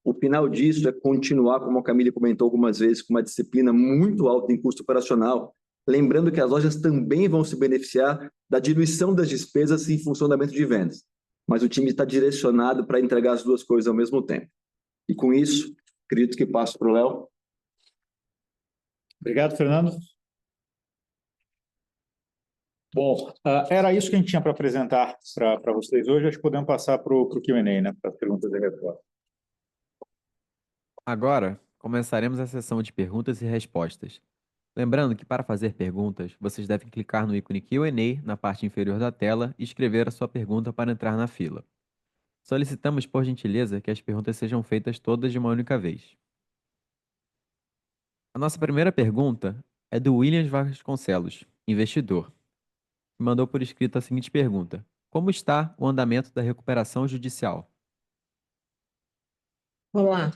O final disso é continuar, como a Camille comentou algumas vezes, com uma disciplina muito alta em custo operacional, lembrando que as lojas também vão se beneficiar da diluição das despesas em função do aumento de vendas. Mas o time está direcionado para entregar as duas coisas ao mesmo tempo. E com isso, acredito que passo para o Léo. Obrigado, Fernando. Bom, era isso que a gente tinha para apresentar para vocês hoje. Acho que podemos passar para o Q&A, né? Para as perguntas e respostas. Agora, começaremos a sessão de perguntas e respostas. Lembrando que para fazer perguntas, vocês devem clicar no ícone Q&A na parte inferior da tela e escrever a sua pergunta para entrar na fila. Solicitamos, por gentileza, que as perguntas sejam feitas todas de uma única vez. A nossa primeira pergunta é do Williams Vasconcelos, investidor, que mandou por escrito a seguinte pergunta: como está o andamento da recuperação judicial? Vamos lá.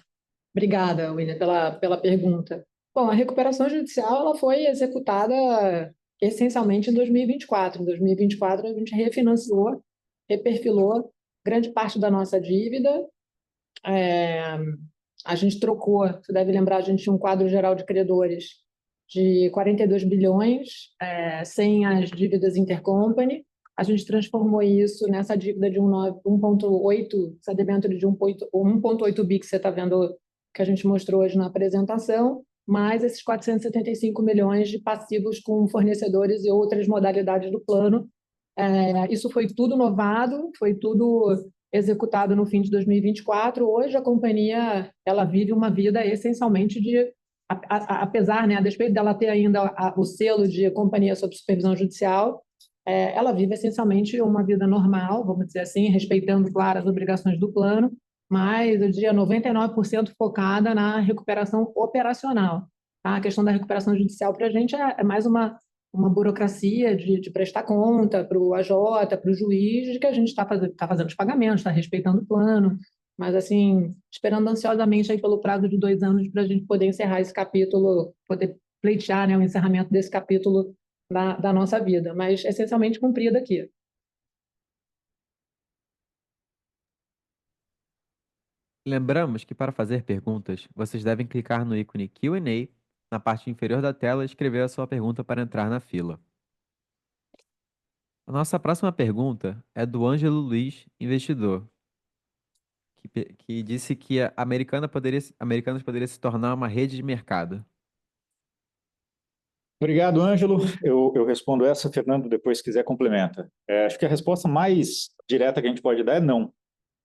Obrigada, William, pela pergunta. Bom, a recuperação judicial ela foi executada essencialmente em 2024. Em 2024, a gente refinanciou, reperfilou grande parte da nossa dívida. A gente trocou, você deve lembrar, a gente tinha um quadro geral de credores de 42 bilhões, sem as dívidas intercompany. A gente transformou isso nessa dívida de 1,8, essa debênture de 1,8 bi que você está vendo, que a gente mostrou hoje na apresentação, mais esses 475 milhões de passivos com fornecedores e outras modalidades do plano. Isso foi tudo novado, foi tudo executado no fim de 2024. Hoje a companhia ela vive uma vida essencialmente de, apesar, né, a despeito dela ter ainda o selo de companhia sob supervisão judicial, ela vive essencialmente uma vida normal, vamos dizer assim, respeitando, claro, as obrigações do plano, mas eu diria 99% focada na recuperação operacional. Tá? A questão da recuperação judicial para a gente é mais uma burocracia de prestar conta para o AJ, para o juiz, de que a gente está fazendo os pagamentos, está respeitando o plano, mas assim, esperando ansiosamente aí pelo prazo de 2 anos para a gente poder encerrar esse capítulo, poder pleitear, né, o encerramento desse capítulo da nossa vida, mas essencialmente cumprida aqui. Lembramos que para fazer perguntas, vocês devem clicar no ícone Q&A na parte inferior da tela e escrever a sua pergunta para entrar na fila. A nossa próxima pergunta é do Ângelo Luiz, investidor, que disse que a Americanas poderia se tornar uma rede de mercado. Obrigado, Ângelo. Eu respondo essa, Fernando, depois se quiser complementa. Acho que a resposta mais direta que a gente pode dar é não.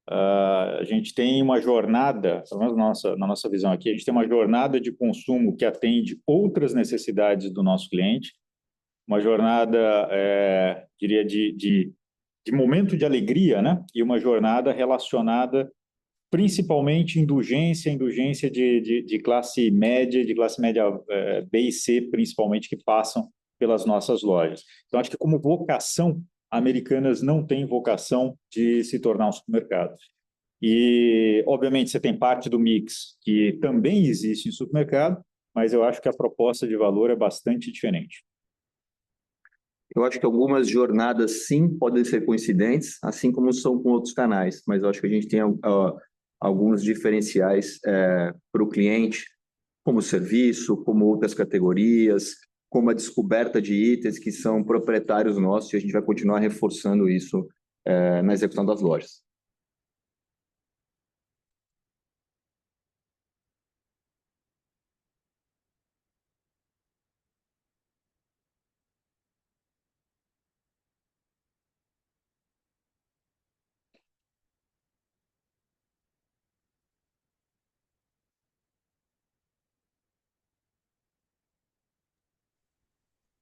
A gente tem uma jornada, pelo menos na nossa visão aqui, a gente tem uma jornada de consumo que atende outras necessidades do nosso cliente, uma jornada, diria, de momento de alegria, né? E uma jornada relacionada principalmente indulgência de classe média B e C, principalmente, que passam pelas nossas lojas. Então, acho que como vocação, Americanas não tem vocação de se tornar um supermercado. E, obviamente, você tem parte do mix que também existe em supermercado, mas eu acho que a proposta de valor é bastante diferente. Eu acho que algumas jornadas, sim, podem ser coincidentes, assim como são com outros canais, mas eu acho que a gente tem alguns diferenciais para o cliente, como serviço, como outras categorias, como a descoberta de itens que são proprietários nossos, e a gente vai continuar reforçando isso na execução das lojas.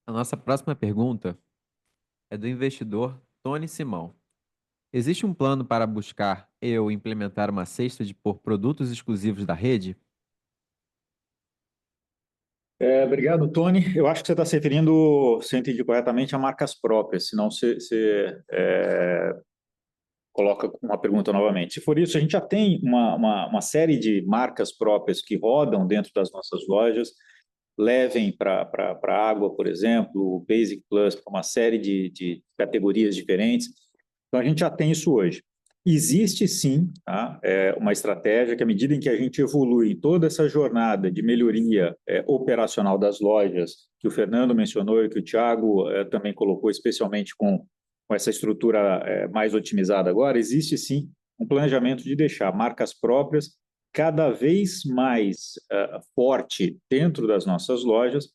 A nossa próxima pergunta é do investidor Tony Simão. Existe um plano para buscar ou implementar uma cesta por produtos exclusivos da rede? Obrigado, Tony. Eu acho que você está se referindo, se eu entendi corretamente, a marcas próprias, senão você coloca uma pergunta novamente. Se for isso, a gente já tem uma série de marcas próprias que rodam dentro das nossas lojas, levem para água, por exemplo, o Basic Plus, para uma série de categorias diferentes. Então, a gente já tem isso hoje. Existe, sim, tá? Uma estratégia que, à medida em que a gente evolui toda essa jornada de melhoria operacional das lojas, que o Fernando mencionou e que o Thiago também colocou, especialmente com essa estrutura mais otimizada agora, existe, sim, um planejamento de deixar marcas próprias cada vez mais forte dentro das nossas lojas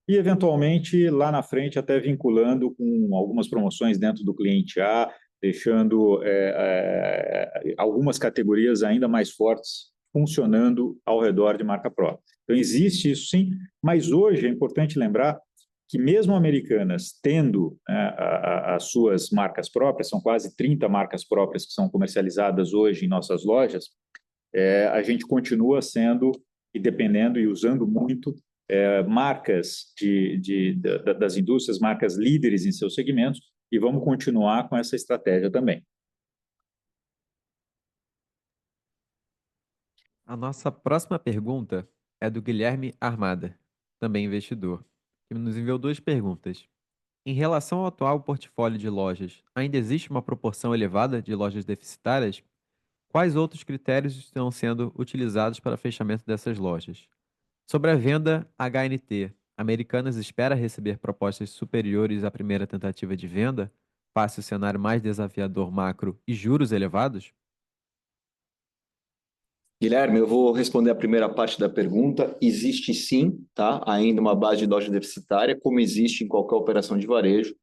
e, eventualmente, lá na frente, até vinculando com algumas promoções dentro do cliente A, deixando algumas categorias ainda mais fortes funcionando ao redor de marca própria. Então, existe isso sim, mas hoje é importante lembrar que mesmo Americanas tendo as suas marcas próprias, são quase 30 marcas próprias que são comercializadas hoje em nossas lojas, a gente continua sendo e dependendo e usando muito marcas das indústrias, marcas líderes em seus segmentos, e vamos continuar com essa estratégia também. A nossa próxima pergunta é do Guilherme Armada, também investidor, que nos enviou duas perguntas. Em relação ao atual portfólio de lojas, ainda existe uma proporção elevada de lojas deficitárias? Quais outros critérios estão sendo utilizados para o fechamento dessas lojas? Sobre a venda HNT, Americanas espera receber propostas superiores à primeira tentativa de venda, face o cenário mais desafiador macro e juros elevados? Guilherme, eu vou responder a primeira parte da pergunta. Existe sim, tá? Ainda uma base de loja deficitária, como existe em qualquer operação de varejo,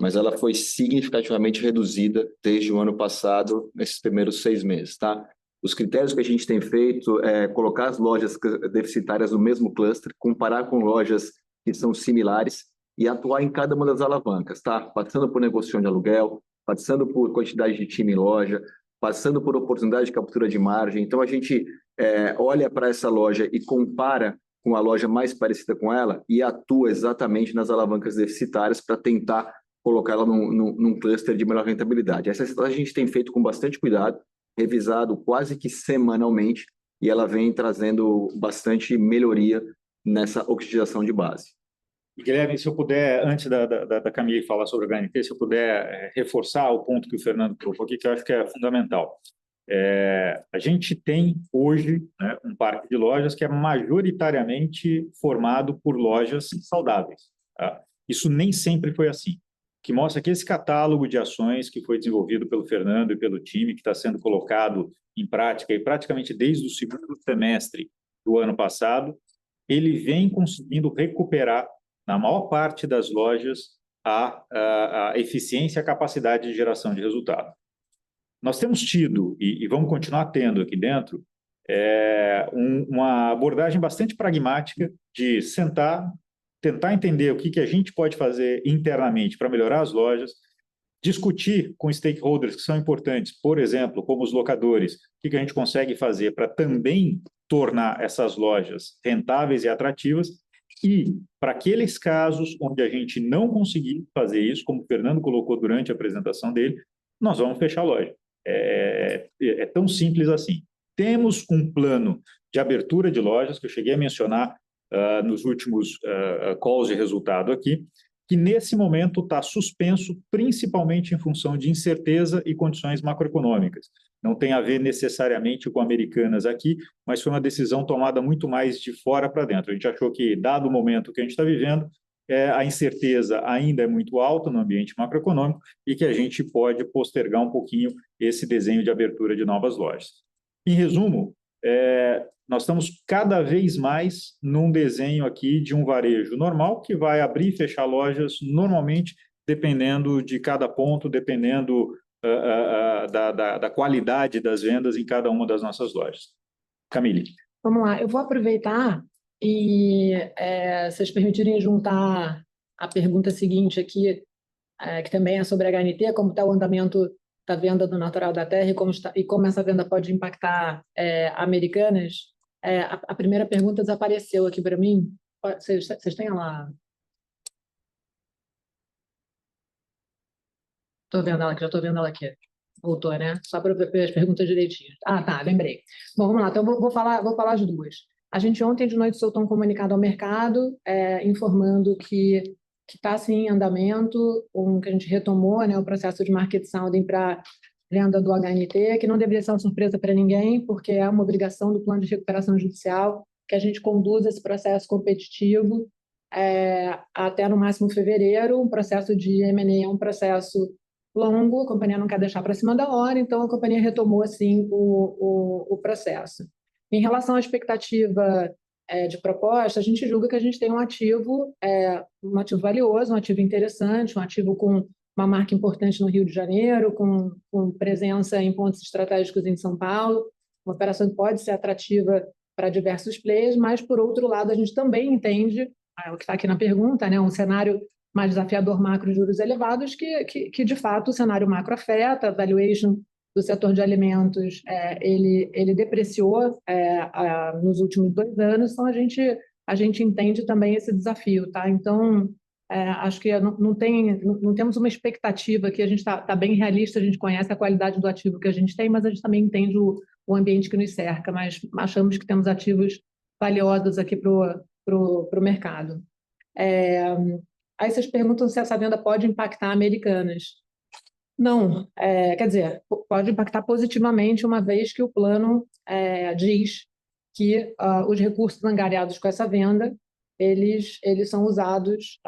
mas ela foi significativamente reduzida desde o ano passado, nesses primeiros 6 meses, tá? Os critérios que a gente tem feito é colocar as lojas deficitárias no mesmo cluster, comparar com lojas que são similares e atuar em cada uma das alavancas, tá? Passando por negociação de aluguel, passando por quantidade de time em loja, passando por oportunidade de captura de margem. Então, a gente olha para essa loja e compara com a loja mais parecida com ela e atua exatamente nas alavancas deficitárias para tentar colocar ela num cluster de melhor rentabilidade. Essa estratégia a gente tem feito com bastante cuidado, revisado quase que semanalmente, e ela vem trazendo bastante melhoria nessa otimização de base. E, Guilherme, se eu puder, antes da Camille falar sobre a HNT, se eu puder reforçar o ponto que o Fernando colocou aqui, que eu acho que é fundamental. A gente tem hoje, né, um parque de lojas que é majoritariamente formado por lojas saudáveis, tá? Isso nem sempre foi assim, que mostra que esse catálogo de ações que foi desenvolvido pelo Fernando e pelo time, que está sendo colocado em prática, e praticamente desde o segundo semestre do ano passado, ele vem conseguindo recuperar, na maior parte das lojas, a eficiência e a capacidade de geração de resultado. Nós temos tido, e vamos continuar tendo aqui dentro, uma abordagem bastante pragmática de sentar, tentar entender o que a gente pode fazer internamente para melhorar as lojas, discutir com stakeholders que são importantes, por exemplo, como os locadores, o que a gente consegue fazer para também tornar essas lojas rentáveis e atrativas, e para aqueles casos onde a gente não conseguir fazer isso, como o Fernando colocou durante a apresentação dele, nós vamos fechar a loja. É tão simples assim. Temos um plano de abertura de lojas, que eu cheguei a mencionar nos últimos calls de resultado aqui, que nesse momento está suspenso, principalmente em função de incerteza e condições macroeconômicas. Não tem a ver necessariamente com Americanas aqui, mas foi uma decisão tomada muito mais de fora para dentro. A gente achou que, dado o momento que a gente está vivendo, a incerteza ainda é muito alta no ambiente macroeconômico e que a gente pode postergar um pouquinho esse desenho de abertura de novas lojas. Em resumo, nós estamos cada vez mais num desenho aqui de um varejo normal, que vai abrir e fechar lojas normalmente, dependendo de cada ponto, dependendo da qualidade das vendas em cada uma das nossas lojas. Camille. Vamos lá, eu vou aproveitar e, se vocês permitirem, juntar a pergunta seguinte aqui, que também é sobre a HNT, como está o andamento da venda do Natural da Terra e como essa venda pode impactar Americanas. A primeira pergunta desapareceu aqui para mim. Vocês têm lá? Estou vendo ela aqui, já estou vendo ela aqui. Voltou, né? Só para ver as perguntas direitinho. Ah, tá, lembrei. Bom, vamos lá. Então, vou falar as duas. A gente ontem de noite soltou um comunicado ao mercado, informando que está, sim, em andamento, que a gente retomou, né, o processo de market sounding para venda do HNT, que não deveria ser uma surpresa para ninguém, porque é uma obrigação do plano de recuperação judicial que a gente conduza esse processo competitivo até no máximo fevereiro. Um processo de M&A é um processo longo, a companhia não quer deixar para cima da hora, então a companhia retomou, assim, o processo. Em relação à expectativa de proposta, a gente julga que a gente tem um ativo valioso, um ativo interessante, um ativo com uma marca importante no Rio de Janeiro, com presença em pontos estratégicos em São Paulo, uma operação que pode ser atrativa para diversos players, mas, por outro lado, a gente também entende, o que está aqui na pergunta, né, um cenário mais desafiador macro de juros elevados, que de fato o cenário macro afeta, a valuation do setor de alimentos ele depreciou nos últimos 2 anos, então a gente entende também esse desafio, tá? Então, acho que não temos uma expectativa que a gente está bem realista, a gente conhece a qualidade do ativo que a gente tem, mas a gente também entende o ambiente que nos cerca, mas achamos que temos ativos valiosos aqui para o mercado. Aí vocês perguntam se essa venda pode impactar Americanas. Não, quer dizer, pode impactar positivamente, uma vez que o plano diz que os recursos angariados com essa venda, eles são usados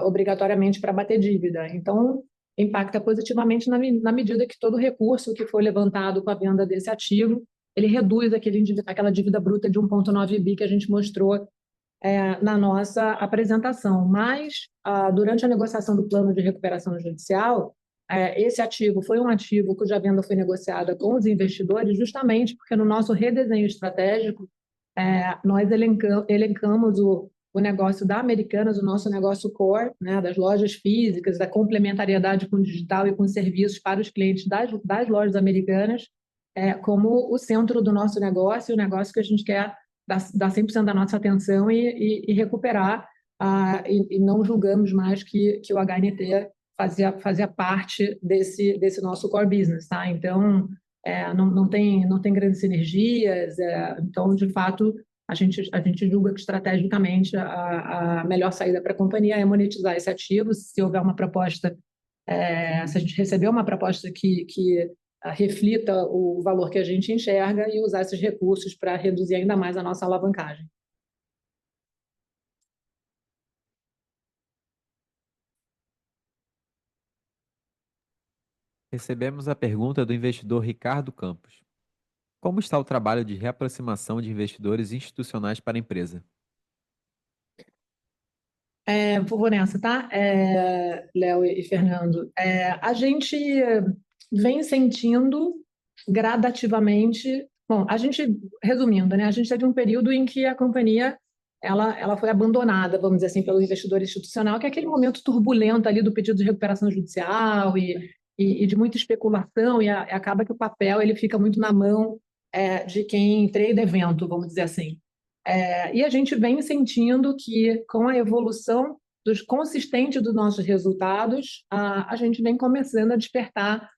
obrigatoriamente para bater dívida. Então, impacta positivamente na medida que todo recurso que for levantado com a venda desse ativo, ele reduz aquela dívida bruta de 1,9 bi que a gente mostrou na nossa apresentação. Mas, durante a negociação do plano de recuperação judicial, esse ativo foi um ativo cuja venda foi negociada com os investidores, justamente porque no nosso redesenho estratégico, nós elencamos o negócio da Americanas, o nosso negócio core, né, das lojas físicas, da complementariedade com o digital e com serviços para os clientes das lojas americanas, como o centro do nosso negócio, o negócio que a gente quer dar 100% da nossa atenção e recuperar, e não julgamos mais que o HNT fazia parte desse nosso core business, tá? Então, não tem grandes sinergias, então, de fato, a gente julga que estrategicamente a melhor saída para a companhia é monetizar esse ativo. Se houver uma proposta, se a gente receber uma proposta que reflita o valor que a gente enxerga, e usar esses recursos para reduzir ainda mais a nossa alavancagem. Recebemos a pergunta do investidor Ricardo Campos. Como está o trabalho de reaproximação de investidores institucionais para a empresa? Vou nessa, tá? Léo e Fernando. A gente vem sentindo gradativamente. Bom, resumindo, né? A gente teve um período em que a companhia ela foi abandonada, vamos dizer assim, pelo investidor institucional, que é aquele momento turbulento ali do pedido de recuperação judicial e de muita especulação, e acaba que o papel ele fica muito na mão de quem trade evento, vamos dizer assim. E a gente vem sentindo que, com a evolução consistente dos nossos resultados, a gente vem começando a despertar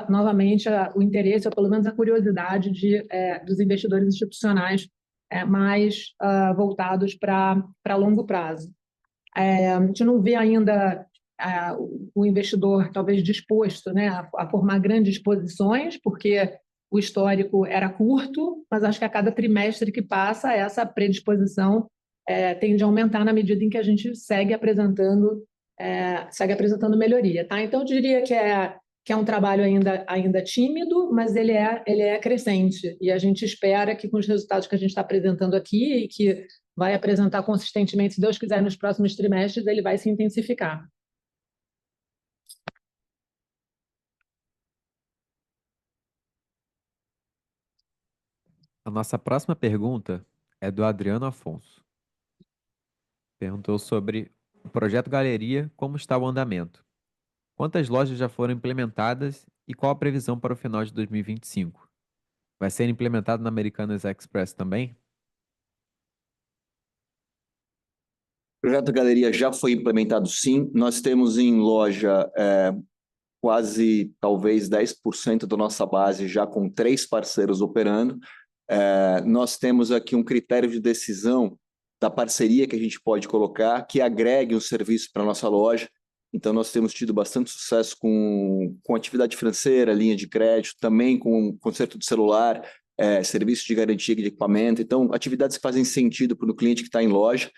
novamente o interesse, ou pelo menos a curiosidade dos investidores institucionais mais voltados para longo prazo. A gente não vê ainda o investidor talvez disposto, né, a formar grandes posições, porque o histórico era curto, mas acho que a cada trimestre que passa, essa predisposição tende a aumentar na medida em que a gente segue apresentando melhoria, tá? Então, eu diria que é um trabalho ainda tímido, mas ele é crescente, e a gente espera que com os resultados que a gente está apresentando aqui e que vai apresentar consistentemente, se Deus quiser, nos próximos trimestres, ele vai se intensificar. A nossa próxima pergunta é do Adriano Afonso. Perguntou sobre o projeto Galeria, como está o andamento? Quantas lojas já foram implementadas e qual a previsão para o final de 2025? Vai ser implementado na Americanas Express também? O projeto Galeria já foi implementado, sim. Nós temos em loja quase, talvez, 10% da nossa base já com 3 parceiros operando. Nós temos aqui um critério de decisão da parceria que a gente pode colocar, que agregue um serviço para a nossa loja. Então, nós temos tido bastante sucesso com atividade financeira, linha de crédito, também com conserto de celular, serviço de garantia de equipamento. Então, atividades que fazem sentido para o cliente que está em loja,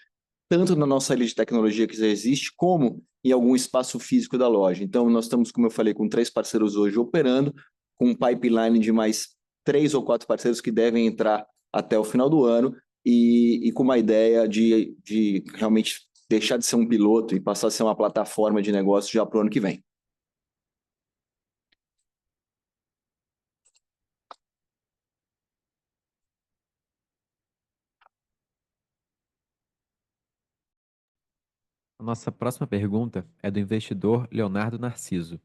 tanto na nossa ilha de tecnologia que já existe, como em algum espaço físico da loja. Então, nós estamos, como eu falei, com 3 parceiros hoje operando, com um pipeline de mais 3 ou 4 parceiros que devem entrar até o final do ano, e com uma ideia de realmente deixar de ser um piloto e passar a ser uma plataforma de negócio já para o ano que vem. A nossa próxima pergunta é do investidor Leonardo Narciso.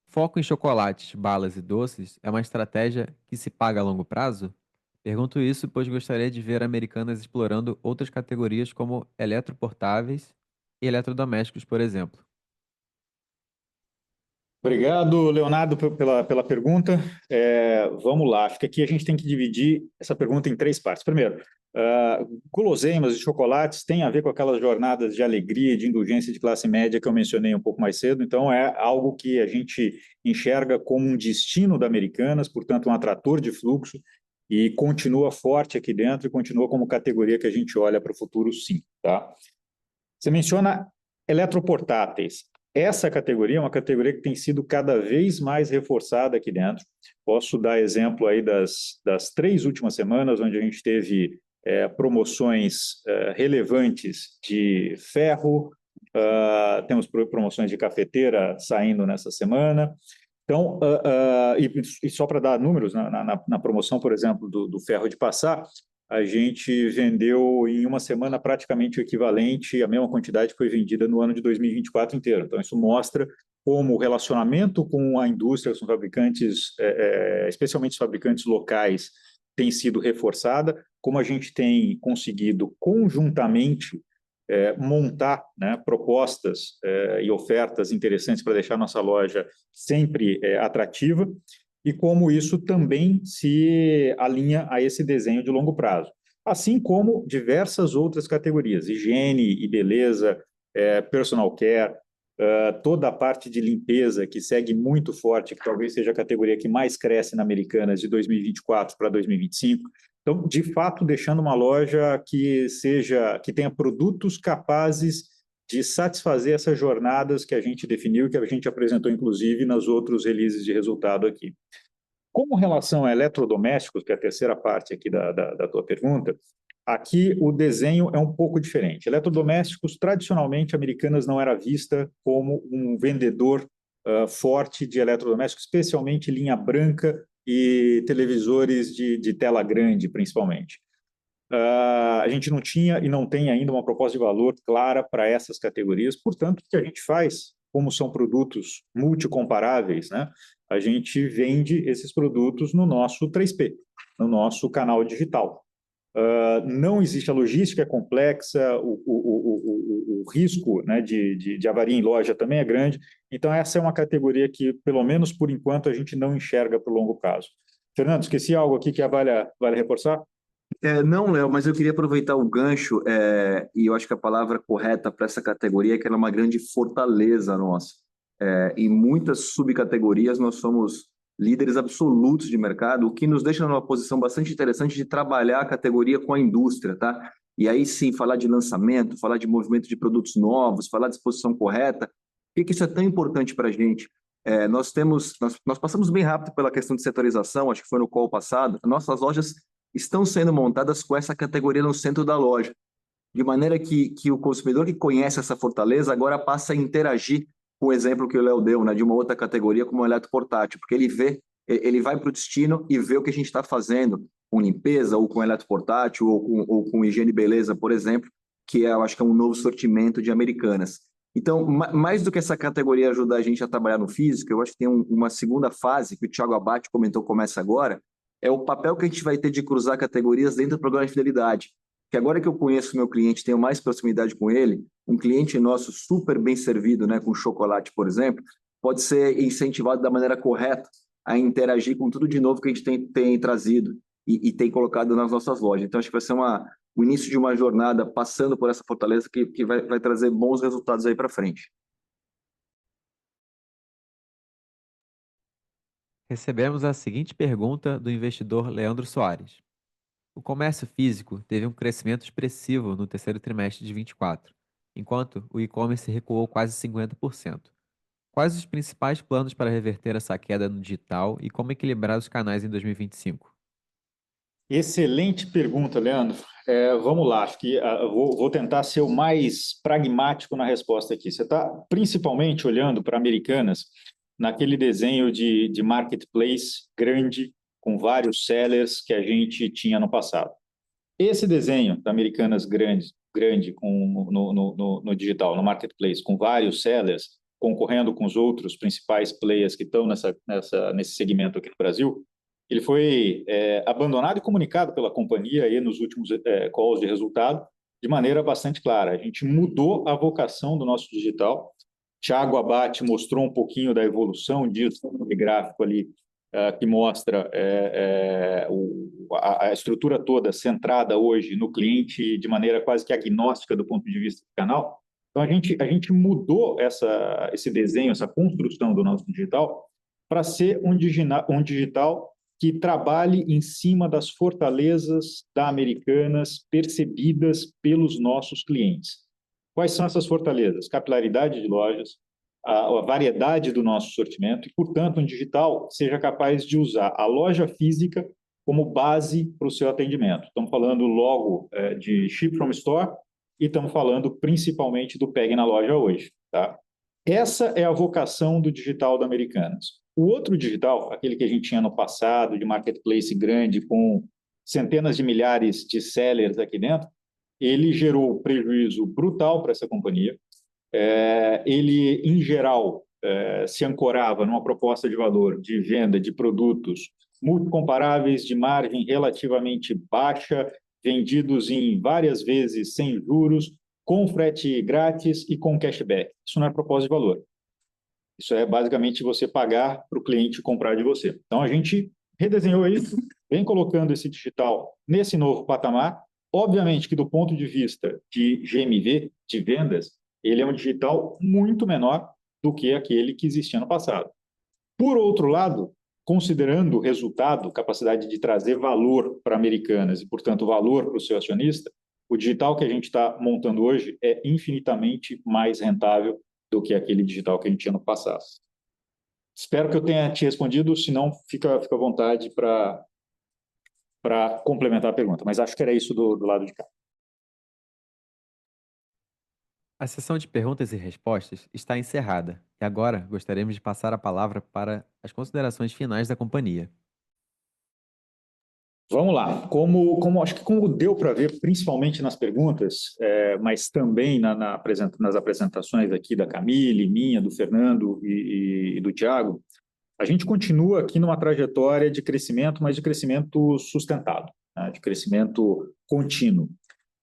Foco em chocolates, balas e doces é uma estratégia que se paga a longo prazo? Pergunto isso pois gostaria de ver Americanas explorando outras categorias como eletroportáveis e eletrodomésticos, por exemplo. Obrigado, Leonardo, pela pergunta. Vamos lá, acho que aqui a gente tem que dividir essa pergunta em 3 partes. Primeiro, guloseimas e chocolates têm a ver com aquelas jornadas de alegria, de indulgência de classe média que eu mencionei um pouco mais cedo, então é algo que a gente enxerga como um destino da Americanas, portanto um atrator de fluxo, e continua forte aqui dentro e continua como categoria que a gente olha para o futuro, sim. Tá? Você menciona eletroportáteis. Essa categoria é uma categoria que tem sido cada vez mais reforçada aqui dentro. Posso dar exemplo aí das 3 últimas semanas, onde a gente teve promoções relevantes de ferro, temos promoções de cafeteira saindo nessa semana. Então, e só para dar números, na promoção, por exemplo, do ferro de passar, a gente vendeu em uma semana praticamente o equivalente, a mesma quantidade que foi vendida no ano de 2024 inteiro. Então, isso mostra como o relacionamento com a indústria, com os fabricantes, especialmente os fabricantes locais, tem sido reforçada, como a gente tem conseguido conjuntamente montar, né, propostas e ofertas interessantes para deixar nossa loja sempre atrativa, e como isso também se alinha a esse desenho de longo prazo. Assim como diversas outras categorias, higiene e beleza, personal care, toda a parte de limpeza que segue muito forte, que talvez seja a categoria que mais cresce na Americanas de 2024 para 2025. Então, de fato, deixando uma loja que tenha produtos capazes de satisfazer essas jornadas que a gente definiu, que a gente apresentou, inclusive, nas outros releases de resultado aqui. Como relação a eletrodomésticos, que é a terceira parte aqui da tua pergunta, aqui o desenho é um pouco diferente. Eletrodomésticos, tradicionalmente, Americanas não era vista como um vendedor forte de eletrodomésticos, especialmente linha branca e televisores de tela grande, principalmente. A gente não tinha e não tem ainda uma proposta de valor clara para essas categorias, portanto, o que a gente faz, como são produtos multicomparáveis, né, a gente vende esses produtos no nosso 3P, no nosso canal digital. Não existe a logística complexa, o risco, né, de avaria em loja também é grande, então essa é uma categoria que, pelo menos por enquanto, a gente não enxerga para o longo prazo. Fernando, esqueci algo aqui que vale reforçar? Não, Léo, mas eu queria aproveitar o gancho, e eu acho que a palavra correta para essa categoria é que ela é uma grande fortaleza nossa. Em muitas subcategorias, nós somos líderes absolutos de mercado, o que nos deixa numa posição bastante interessante de trabalhar a categoria com a indústria, tá? E aí sim, falar de lançamento, falar de movimento de produtos novos, falar de exposição correta. Por que isso é tão importante para a gente? Nós passamos bem rápido pela questão de setorização, acho que foi no call passado. Nossas lojas estão sendo montadas com essa categoria no centro da loja, de maneira que o consumidor que conhece essa fortaleza agora passa a interagir com o exemplo que o Léo deu, né, de uma outra categoria como o eletroportátil, porque ele vai para o destino e vê o que a gente está fazendo com limpeza, ou com eletroportátil, ou com higiene e beleza, por exemplo, que eu acho que é um novo sortimento de Americanas. Então, mais do que essa categoria ajudar a gente a trabalhar no físico, eu acho que tem uma segunda fase, que o Thiago Abate comentou, começa agora, é o papel que a gente vai ter de cruzar categorias dentro do programa de fidelidade. Que agora que eu conheço o meu cliente, tenho mais proximidade com ele, um cliente nosso super bem servido, né, com chocolate, por exemplo, pode ser incentivado da maneira correta a interagir com tudo de novo que a gente tem trazido e tem colocado nas nossas lojas. Então, acho que vai ser o início de uma jornada passando por essa fortaleza que vai trazer bons resultados aí para frente. Recebemos a seguinte pergunta do investidor Leandro Soares. O comércio físico teve um crescimento expressivo no terceiro trimestre de 24, enquanto o e-commerce recuou quase 50%. Quais os principais planos para reverter essa queda no digital e como equilibrar os canais em 2025? Excelente pergunta, Leandro. Vamos lá, acho que vou tentar ser o mais pragmático na resposta aqui. Você está principalmente olhando para Americanas naquele desenho de marketplace grande, com vários sellers que a gente tinha no passado. Esse desenho da Americanas grande no digital, no marketplace, com vários sellers, concorrendo com os outros principais players que estão nesse segmento aqui no Brasil, ele foi abandonado e comunicado pela companhia aí nos últimos calls de resultado de maneira bastante clara. A gente mudou a vocação do nosso digital. Thiago Abate mostrou um pouquinho da evolução disso no gráfico ali, que mostra a estrutura toda centrada hoje no cliente de maneira quase que agnóstica do ponto de vista do canal. Então, a gente mudou esse desenho, essa construção do nosso digital para ser um digital que trabalhe em cima das fortalezas da Americanas percebidas pelos nossos clientes. Quais são essas fortalezas? Capilaridade de lojas, a variedade do nosso sortimento e, portanto, um digital seja capaz de usar a loja física como base para o seu atendimento. Estamos falando logo de Ship from Store e estamos falando principalmente do Pegue na Loja hoje. Tá? Essa é a vocação do digital da Americanas. O outro digital, aquele que a gente tinha no passado, de marketplace grande, com centenas de milhares de sellers aqui dentro, ele gerou prejuízo brutal para essa companhia. Ele, em geral, se ancorava numa proposta de valor de venda de produtos muito comparáveis, de margem relativamente baixa, vendidos em várias vezes sem juros, com frete grátis e com cashback. Isso não é proposta de valor. Isso é basicamente você pagar para o cliente comprar de você. Então, a gente redesenhou isso, vem colocando esse digital nesse novo patamar. Obviamente que do ponto de vista de GMV, de vendas, ele é um digital muito menor do que aquele que existia no passado. Por outro lado, considerando o resultado, capacidade de trazer valor para Americanas e, portanto, valor para o seu acionista, o digital que a gente está montando hoje é infinitamente mais rentável do que aquele digital que a gente tinha no passado. Espero que eu tenha te respondido, se não, fica à vontade para complementar a pergunta, mas acho que era isso do lado de cá. A sessão de perguntas e respostas está encerrada e agora gostaríamos de passar a palavra para as considerações finais da companhia. Vamos lá. Acho que como deu para ver, principalmente nas perguntas, mas também nas apresentações aqui da Camille, minha, do Fernando e do Thiago, a gente continua aqui numa trajetória de crescimento, mas de crescimento sustentado, né, de crescimento contínuo.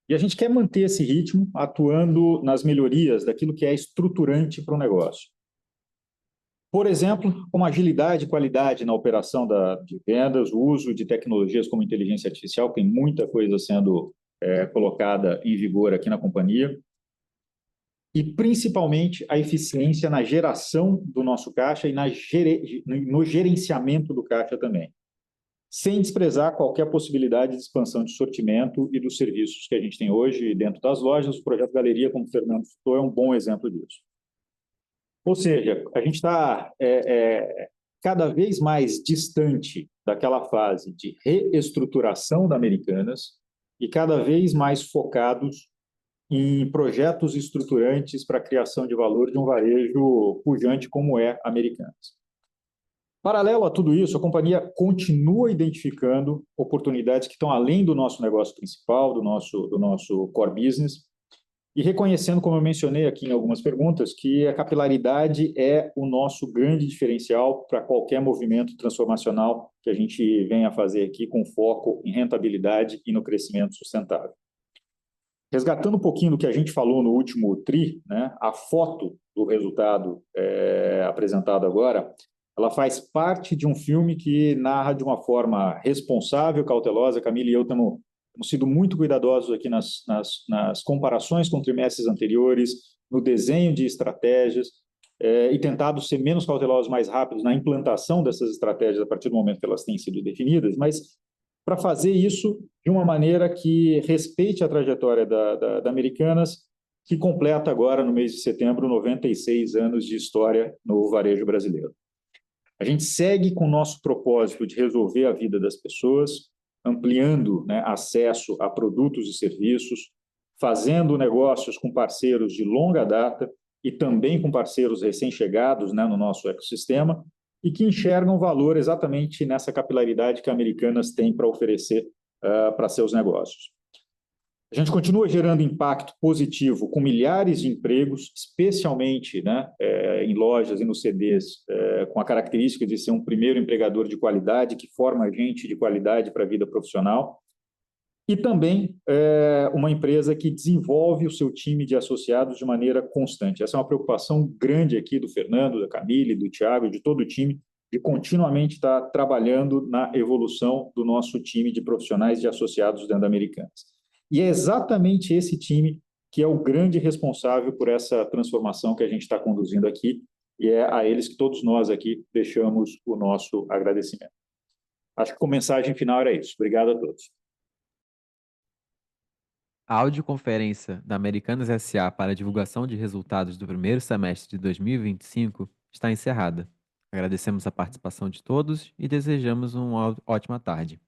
E a gente quer manter esse ritmo atuando nas melhorias daquilo que é estruturante para o negócio. Por exemplo, como agilidade e qualidade na operação de vendas, o uso de tecnologias como inteligência artificial, tem muita coisa sendo colocada em vigor aqui na companhia, e principalmente a eficiência na geração do nosso caixa e no gerenciamento do caixa também, sem desprezar qualquer possibilidade de expansão de sortimento e dos serviços que a gente tem hoje dentro das lojas. O projeto Galeria, como o Fernando citou, é um bom exemplo disso. Ou seja, a gente está cada vez mais distante daquela fase de reestruturação da Americanas e cada vez mais focados em projetos estruturantes para a criação de valor de um varejo pujante como é a Americanas. Paralelo a tudo isso, a companhia continua identificando oportunidades que estão além do nosso negócio principal, do nosso core business, e reconhecendo, como eu mencionei aqui em algumas perguntas, que a capilaridade é o nosso grande diferencial para qualquer movimento transformacional que a gente venha a fazer aqui com foco em rentabilidade e no crescimento sustentável. Resgatando um pouquinho do que a gente falou no último TRI, né, a foto do resultado apresentado agora, ela faz parte de um filme que narra de uma forma responsável, cautelosa. Camila e eu temos sido muito cuidadosos aqui nas comparações com trimestres anteriores, no desenho de estratégias, e tentado ser menos cautelosos, mais rápidos na implantação dessas estratégias a partir do momento que elas têm sido definidas, mas para fazer isso de uma maneira que respeite a trajetória da Americanas, que completa agora, no mês de setembro, 96 anos de história no varejo brasileiro. A gente segue com o nosso propósito de resolver a vida das pessoas, ampliando, né, acesso a produtos e serviços, fazendo negócios com parceiros de longa data e também com parceiros recém-chegados, né, no nosso ecossistema, e que enxergam valor exatamente nessa capilaridade que a Americanas tem para oferecer para seus negócios. A gente continua gerando impacto positivo com milhares de empregos, especialmente, né, em lojas e nos CDs, com a característica de ser um primeiro empregador de qualidade, que forma gente de qualidade para a vida profissional, e também uma empresa que desenvolve o seu time de associados de maneira constante. Essa é uma preocupação grande aqui do Fernando, da Camille, do Thiago, de todo o time, de continuamente estar trabalhando na evolução do nosso time de profissionais de associados dentro da Americanas. E é exatamente esse time que é o grande responsável por essa transformação que a gente está conduzindo aqui, e é a eles que todos nós aqui deixamos o nosso agradecimento. Acho que com mensagem final era isso. Obrigado a todos. A audioconferência da Americanas SA para a divulgação de resultados do primeiro semestre de 2025 está encerrada. Agradecemos a participação de todos e desejamos uma ótima tarde.